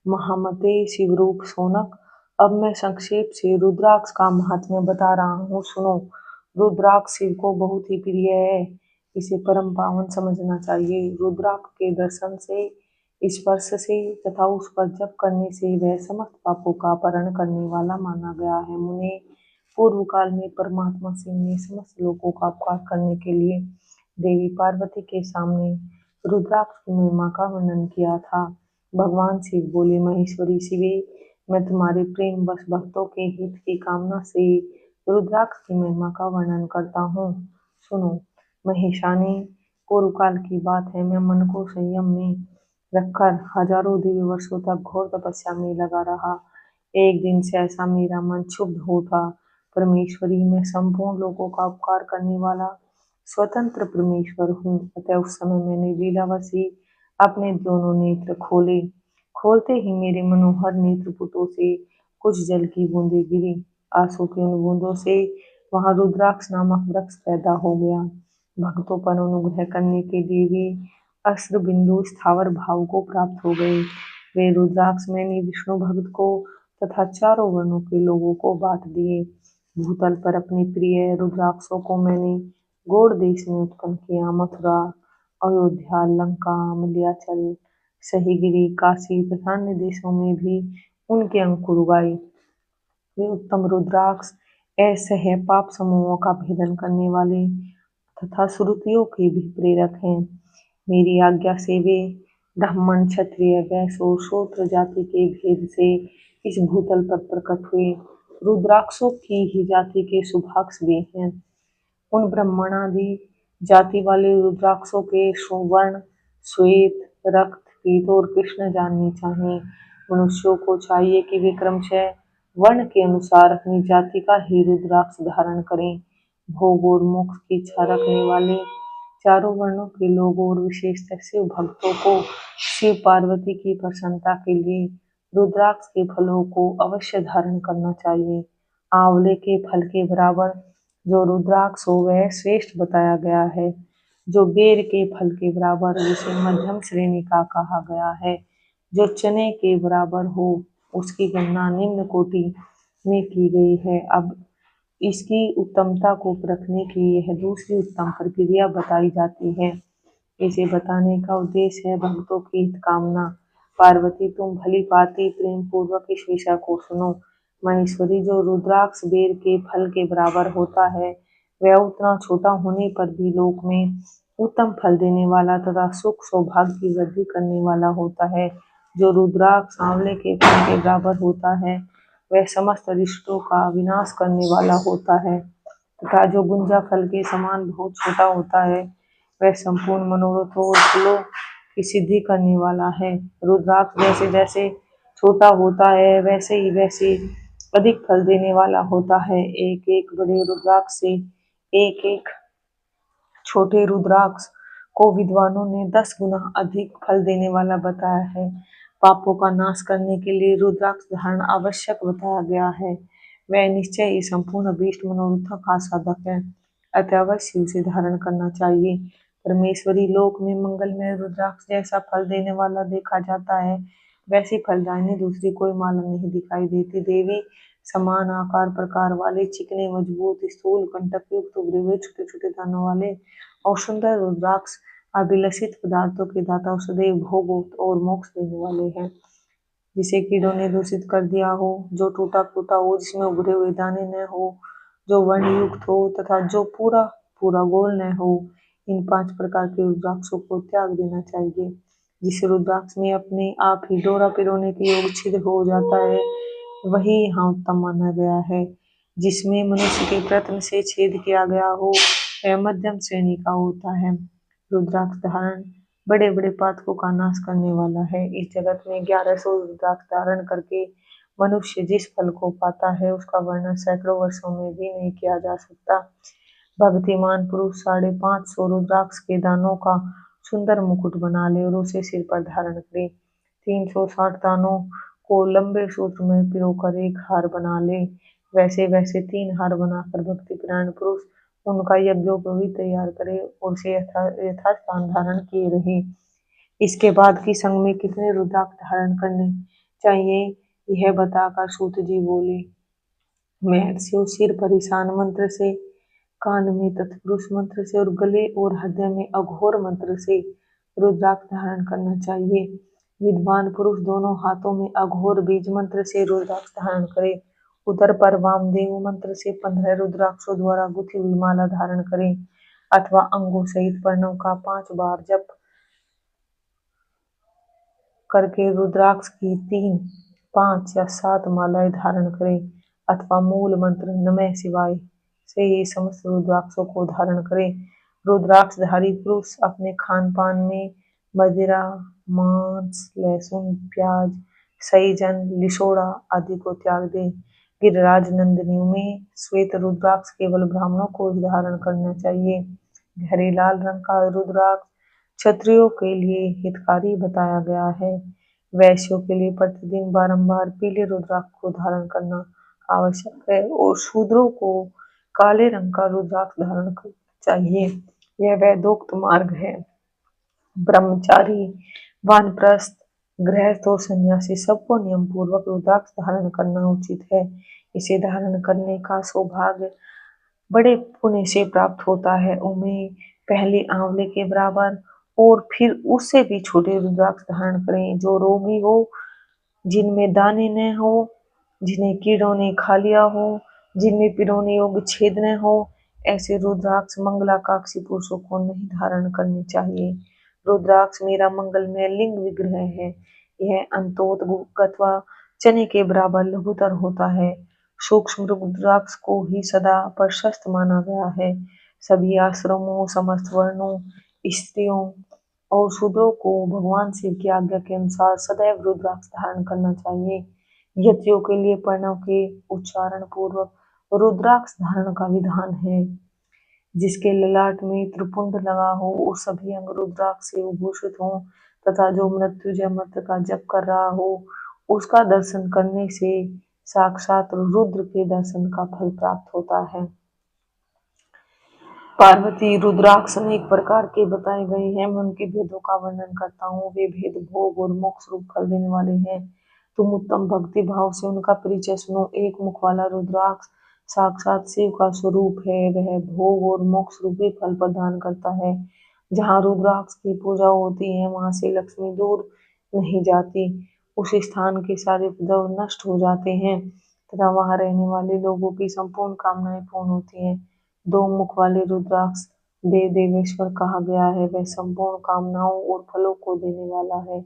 महामते शिवरूप सोनक, अब मैं संक्षेप से रुद्राक्ष का महात्म्य बता रहा हूँ, सुनो। रुद्राक्ष शिव को बहुत ही प्रिय है, इसे परम पावन समझना चाहिए। रुद्राक्ष के दर्शन से, स्पर्श से तथा उस पर जप करने से वह समस्त पापों का अपहरण करने वाला माना गया है। मुने, पूर्व काल में परमात्मा शिव ने समस्त लोगों का उपकार करने के लिए देवी पार्वती के सामने रुद्राक्ष की महिमा का वर्णन किया था। भगवान शिव बोले, महेश्वरी शिवे, मैं तुम्हारे प्रेम बस भक्तों के हित की कामना से रुद्राक्ष की महिमा का वर्णन करता हूँ, सुनो। महेशानी, पूर्व काल की बात है, मैं मन को संयम में रखकर हजारों दिव्य वर्षों तक घोर तपस्या में लगा रहा। एक दिन से ऐसा मेरा मन क्षुब्ध हो था, परमेश्वरी, मैं संपूर्ण लोगों का उपकार करने वाला स्वतंत्र परमेश्वर हूँ। अतः उस समय मैंने लीलावशी अपने दोनों नेत्र खोले। खोलते ही मेरे मनोहर नेत्रपुटों से कुछ जल की बूंदें गिरी। आंसू की उन बूंदों से वहां रुद्राक्ष नामक वृक्ष पैदा हो गया। भक्तों पर अनुग्रह करने के लिए भी अश्रु बिंदु स्थावर भाव को प्राप्त हो गए। वे रुद्राक्ष मैंने विष्णु भक्त को तथा चारों वर्णों के लोगों को बांट दिए। भूतल पर अपने प्रिय रुद्राक्षों को मैंने गौड़ देश में उत्पन्न किया। मथुरा, अयोध्या, लंका, मलयाचल, सहीगिरी, काशी तथा अन्य देशों में भी उनके अंकुर उगाए। वे उत्तम रुद्राक्ष ऐसे है पाप समूहों का भेदन करने वाले तथा श्रुतियों के भी प्रेरक हैं। मेरी आज्ञा से वे ब्राह्मण, क्षत्रिय, वैश्य और शूद्र जाति के भेद से इस भूतल पर प्रकट हुए। रुद्राक्षों की ही जाति के शुभाक्ष वे हैं। उन ब्राह्मणादि जाति वाले रुद्राक्षों के सुवर्ण, श्वेत, रक्त, पीत और कृष्ण जानने चाहिए। मनुष्यों को चाहिए कि वे क्रमशः वर्ण के अनुसार अपनी जाति का ही रुद्राक्ष धारण करें। भोग और मोक्ष की इच्छा रखने वाले चारों वर्णों के लोग और विशेषतः शिव भक्तों को शिव पार्वती की प्रसन्नता के लिए रुद्राक्ष के फलों को अवश्य धारण करना चाहिए। आंवले के फल के बराबर जो रुद्राक्ष हो वह श्रेष्ठ बताया गया है। जो बेर के फल के बराबर उसे मध्यम श्रेणी का कहा गया है। जो चने के बराबर हो उसकी गणना निम्न कोटि में की गई है। अब इसकी उत्तमता को परखने की यह दूसरी उत्तम प्रक्रिया बताई जाती है। इसे बताने का उद्देश्य है भक्तों की हित कामना। पार्वती, तुम भली भांति प्रेम पूर्वक इस विषय को सुनो। महेश्वरी, जो रुद्राक्ष बेर के फल के बराबर होता है वह उतना छोटा होने पर भी लोक में उत्तम फल देने वाला तथा सुख सौभाग्य की वृद्धि करने वाला होता है। जो रुद्राक्ष आंवले के फल के बराबर होता है वह समस्त रिश्तों का विनाश करने वाला होता है तथा जो गुंजा फल के समान बहुत छोटा होता है वह संपूर्ण मनोरथों और फलों की सिद्धि करने वाला है। रुद्राक्ष जैसे जैसे छोटा होता है वैसे ही वैसे अधिक फल देने वाला होता है। एक एक बड़े रुद्राक्ष से एक एक छोटे रुद्राक्ष को विद्वानों ने 10 गुना अधिक फल देने वाला बताया है। पापों का नाश करने के लिए रुद्राक्ष धारण आवश्यक बताया गया है। वह निश्चय ही संपूर्ण अभीष्ट मनोरथों का साधक है, अतः अवश्य उसे धारण करना चाहिए। परमेश्वरी लोक में मंगल में रुद्राक्ष जैसा फल देने वाला देखा जाता है, वैसी फलदायिनी दूसरी कोई माला नहीं दिखाई देती। देवी समान आकार प्रकार वाले चिकने मजबूत स्थूल कंटक युक्त उभरे हुए छोटे छोटे दानों वाले और सुंदर रुद्राक्ष अभिलषित पदार्थों के दाता सदैव भोग और मोक्ष देने वाले हैं। जिसे कीड़ों ने दूषित कर दिया हो, जो टूटा फूटा हो, जिसमें उभरे हुए दाने न हो, जो वर्ण युक्त हो तथा जो पूरा पूरा गोल न हो, इन 5 प्रकार के रुद्राक्षों को त्याग देना चाहिए। जिस रुद्राक्ष में अपने आप ही डोरा पिरोने के योग छिद्र हो जाता है, वही यहाँ उत्तम माना गया है। जिसमें मनुष्य के प्रयत्न से छेद किया गया हो, वह मध्यम श्रेणी का होता है। रुद्राक्ष धारण बड़े बड़े पातकों का नाश करने वाला है। इस जगत में 1100 रुद्राक्ष धारण करके मनुष्य जिस फल को पाता है, उसका वर्णन सैकड़ों वर्षों में भी नहीं किया जा सकता। भक्तिमान पुरुष 550 रुद्राक्ष के दानों का सुंदर मुकुट बना ले और उसे सिर पर धारण करे। 360 दानों को लंबे सूत्र में पिरोकर एक हार बना ले। वैसे वैसे 3 हार बनाकर भक्ति परायण पुरुष उनका यज्ञोपवीत तैयार करे और उसे यथास्थान धारण किए रहे। इसके बाद की संग में कितने रुद्राक्ष धारण करने चाहिए, यह बताकर सूत जी बोले, महर्षियों सिर पर ईशान मंत्र से, कान में तत्पुरुष मंत्र से और गले और हृदय में अघोर मंत्र से रुद्राक्ष धारण करना चाहिए। विद्वान पुरुष दोनों हाथों में अघोर बीज मंत्र से रुद्राक्ष धारण करे। उदर पर वामदेव मंत्र से 15 रुद्राक्षों द्वारा गुथी हुई माला धारण करें अथवा अंगों सहित प्रणव का 5 बार जप करके रुद्राक्ष की 3, 5 या 7 मालाएं धारण करें अथवा मूल मंत्र नमः शिवाय से ही समस्त रुद्राक्षों को धारण करें। रुद्राक्षधारी पुरुष अपने खान पान में मदिरा, मांस, लहसुन, प्याज, सईजन, लिसोड़ा आदि को त्याग दे। गिरिराज नंदिनियों में श्वेत रुद्राक्ष केवल ब्राह्मणों को ही धारण करना चाहिए। गहरे लाल रंग का रुद्राक्ष क्षत्रियों के लिए हितकारी बताया गया है। वैश्यों के लिए प्रतिदिन बारंबार पीले रुद्राक्ष को धारण करना आवश्यक है और शूद्रों को काले रंग का रुद्राक्ष धारण करना चाहिए। यह वैदोक्त मार्ग है। ब्रह्मचारी, वानप्रस्थ, गृहस्थ और सन्यासी सबको नियम पूर्वक रुद्राक्ष धारण करना उचित है। इसे धारण करने का सौभाग्य बड़े पुण्य से प्राप्त होता है। उन्हें पहले आंवले के बराबर और फिर उससे भी छोटे रुद्राक्ष धारण करें। जो रोगी हो, जिनमें दाने न हो, जिन्हें कीड़ों ने खा लिया हो, जिनमें पिरोने योग्य छेद न हो, ऐसे रुद्राक्ष मंगलाकांक्षी पुरुषों को नहीं धारण करने चाहिए। रुद्राक्ष मेरा मंगलमय लिंग विग्रह है। यह अंतोदगत्वा चने के बराबर लघुतर होता है। सूक्ष्म रुद्राक्ष को ही सदा प्रशस्त माना गया है। सभी आश्रमों, समस्त वर्णों, स्त्रियों और शूद्रों को भगवान शिव की आज्ञा के अनुसार सदैव रुद्राक्ष धारण करना चाहिए। यतियों के लिए प्रणव के उच्चारण पूर्वक रुद्राक्ष धारण का विधान है। जिसके ललाट में त्रिपुंड लगा हो और सभी अंग रुद्राक्ष से विभूषित हो तथा जो मृत्युंजय मंत्र का जप कर रहा हो, उसका दर्शन करने से साक्षात रुद्र के दर्शन का फल प्राप्त होता है। पार्वती रुद्राक्ष अनेक प्रकार के बताए गए हैं। मैं उनके भेदों का वर्णन करता हूँ। वे भेद भोग और मोक्ष रूप फल देने वाले हैं। तुम उत्तम भक्ति भाव से उनका परिचय सुनो। एक मुख वाला रुद्राक्ष साक्षात शिव का स्वरूप है। वह भोग और मोक्ष रूपी फल प्रदान करता है। जहाँ रुद्राक्ष की पूजा होती है, वहां से लक्ष्मी दूर नहीं जाती। उस स्थान के सारे उपद्रव नष्ट हो जाते हैं तथा वहां रहने वाले लोगों की संपूर्ण कामनाएं पूर्ण होती हैं। 2 मुख वाले रुद्राक्ष देव देवेश्वर कहा गया है। वह संपूर्ण कामनाओं और फलों को देने वाला है।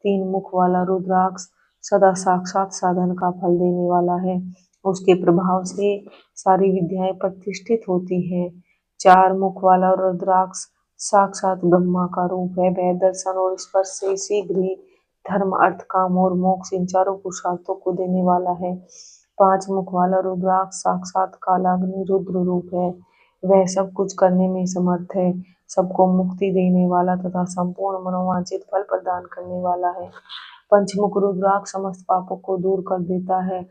3 मुख वाला रुद्राक्ष सदा साक्षात साधन का फल देने वाला है। उसके प्रभाव से सारी विद्याएं प्रतिष्ठित होती हैं। 4 मुख वाला रुद्राक्ष साक्षात ब्रह्मा का रूप है। वह दर्शन और स्पर्श से शीघ्र ही धर्म, अर्थ, काम और मोक्ष इन चारों पुरुषार्थों को देने वाला है। 5 मुख वाला रुद्राक्ष साक्षात कालाग्नि रुद्र रूप है। वह सब कुछ करने में समर्थ है, सबको मुक्ति देने वाला तथा संपूर्ण मनोवांछित फल प्रदान करने वाला है। पंचमुख रुद्राक्ष समस्त पापों को दूर कर देता है।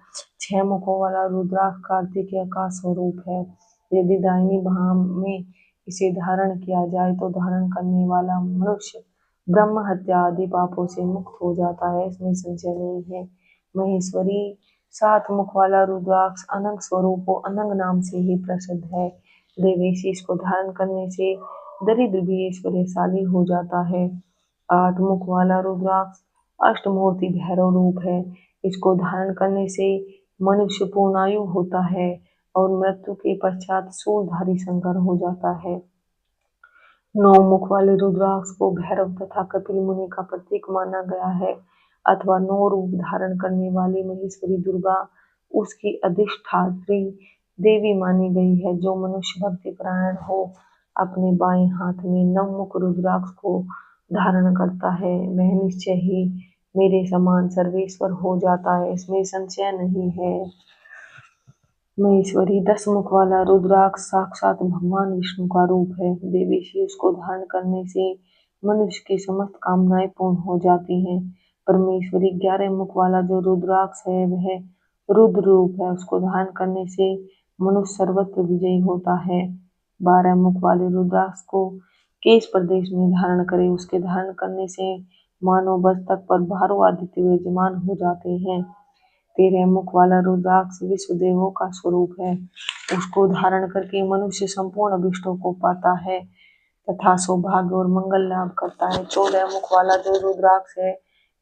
6 मुखों वाला रुद्राक्ष कार्तिकेय का स्वरूप है। यदि दाहिनी बाह में इसे धारण किया जाए तो धारण करने वाला मनुष्य ब्रह्म हत्या आदि पापों से मुक्त हो जाता है, इसमें संशय नहीं है। महेश्वरी 7 मुख वाला रुद्राक्ष अनंग स्वरूप अनंग नाम से ही प्रसिद्ध है। देवेशी इसको धारण करने से दरिद्र भी ऐश्वर्यशाली हो जाता है। 8 मुख वाला रुद्राक्ष अष्टमूर्ति भैरव रूप है। इसको धारण करने से मनुष्य पूर्णायु होता है और मृत्यु के पश्चात शूलधारी शंकर हो जाता है। 9 मुख वाले रुद्राक्ष को भैरव तथा कपिल मुनि का प्रतीक माना गया है अथवा 9 रूप धारण करने वाली महेश्वरी दुर्गा उसकी अधिष्ठात्री देवी मानी गई है। जो मनुष्य भक्ति परायण हो अपने बाएं हाथ में नवमुख रुद्राक्ष को धारण करता है वह निश्चय ही मेरे समान सर्वेश्वर हो जाता है, इसमें संशय नहीं है। महेश्वरी 10 मुख वाला रुद्राक्ष साक्षात भगवान विष्णु का रूप है। देवी शीर्ष को धारण करने से मनुष्य की समस्त कामनाएं पूर्ण हो जाती हैं। परमेश्वरी 11 मुख वाला जो रुद्राक्ष है वह रुद्र रूप है। उसको धारण करने से मनुष्य सर्वत्र विजयी होता है। 12 मुख वाले रुद्राक्ष को केश प्रदेश में धारण करे, उसके धारण करने से मानव मस्तक पर बारह आदित्य विराजमान हो जाते हैं। 13 मुख वाला रुद्राक्ष विश्व देवों का स्वरूप है। उसको धारण करके मनुष्य संपूर्ण विष्णु को पाता है तथा सौभाग्य और मंगल लाभ करता है। 14 मुख वाला जो रुद्राक्ष है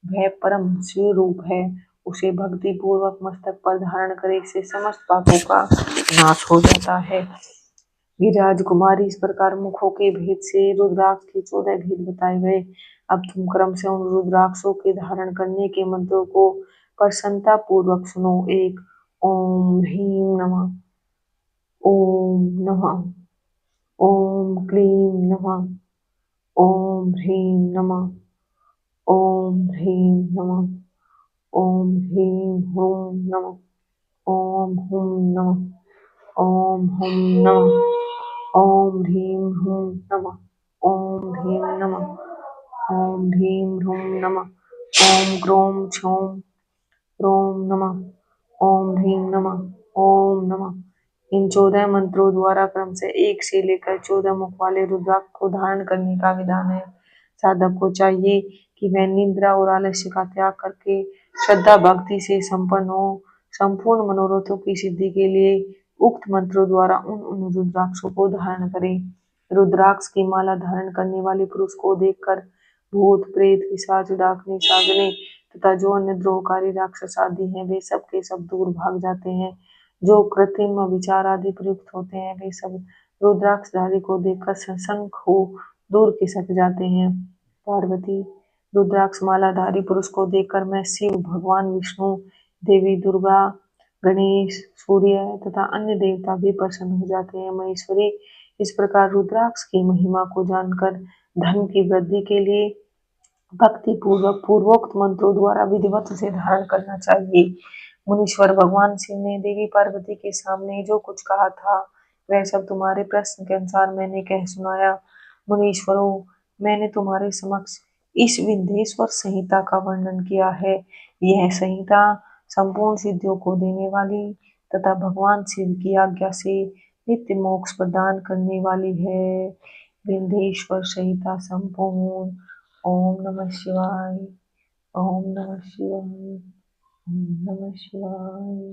वह परम शिव रूप है। उसे भक्ति पूर्वक मस्तक पर धारण करे, इससे समस्त पापों का नाश हो जाता है। विराज कुमारी इस प्रकार मुखों के भेद से रुद्राक्ष के 14 भेद बताए गए। अब तुम क्रम से उन रुद्राक्षों के धारण करने के मंत्रों को प्रसन्नता पूर्वक सुनो। 1 ओम ह्रीं नमः, ओम नमः, ओम क्लीं नमः, ओम ह्रीं नमः, ओम ह्रीं नमः, ओम ह्रीं हुं नमः, ओम हुं नमः, ओम हुं नमः, ओम ह्रीं हुं नमः, ओम ह्रीं नमः, ओम ह्रीं हुं नमः, ओम ग्रों क्षौं ह्रौं नमः, ओम ह्रीं नमः, ओम नमः। इन 14 मंत्रों द्वारा क्रम से 1 से लेकर 14 मुख वाले रुद्राक्ष को धारण करने का विधान है। साधक को चाहिए कि वह निद्रा और आलस्य का त्याग करके श्रद्धा भक्ति से संपन्न हो। संपूर्ण मनोरथों की सिद्धि के लिए उक्त मंत्रों द्वारा उन रुद्राक्षों को धारण करे। रुद्राक्ष की माला धारण करने वाले पुरुष को देखकर भूत प्रेत पिशाच डाकने सागने तथा जो अन्य द्रोहकारी राक्षस आदि हैं वे सब के सब दूर भाग जाते हैं। जो कृत्रिम विचार आदि प्रयुक्त होते हैं वे सब रुद्राक्षधारी को देखकर सशंक हो दूर खिसक जाते हैं। पार्वती रुद्राक्ष मालाधारी पुरुष को देखकर मैं शिव, भगवान विष्णु, देवी दुर्गा, गणेश, सूर्य तथा अन्य देवता भी प्रसन्न हो जाते हैं। महेश्वरी इस प्रकार रुद्राक्ष की महिमा को जानकर धन की वृद्धि के लिए भक्ति पूर्वक पूर्वोक्त मंत्रों द्वारा विधिवत उसे धारण करना चाहिए। मुनीश्वर भगवान शिव ने देवी पार्वती के सामने जो कुछ कहा था वह सब तुम्हारे प्रश्न के अनुसार मैंने कह सुनाया। मुनीश्वरों, मैंने तुम्हारे समक्ष इस विंध्येश्वर संहिता का वर्णन किया है। यह संहिता संपूर्ण सिद्धियों को देने वाली तथा भगवान शिव की आज्ञा से नित्य मोक्ष प्रदान करने वाली है। विंध्येश्वर संहिता संपूर्ण। ओम नमः शिवाय, ओम नमः शिवाय, ओम नमः शिवाय।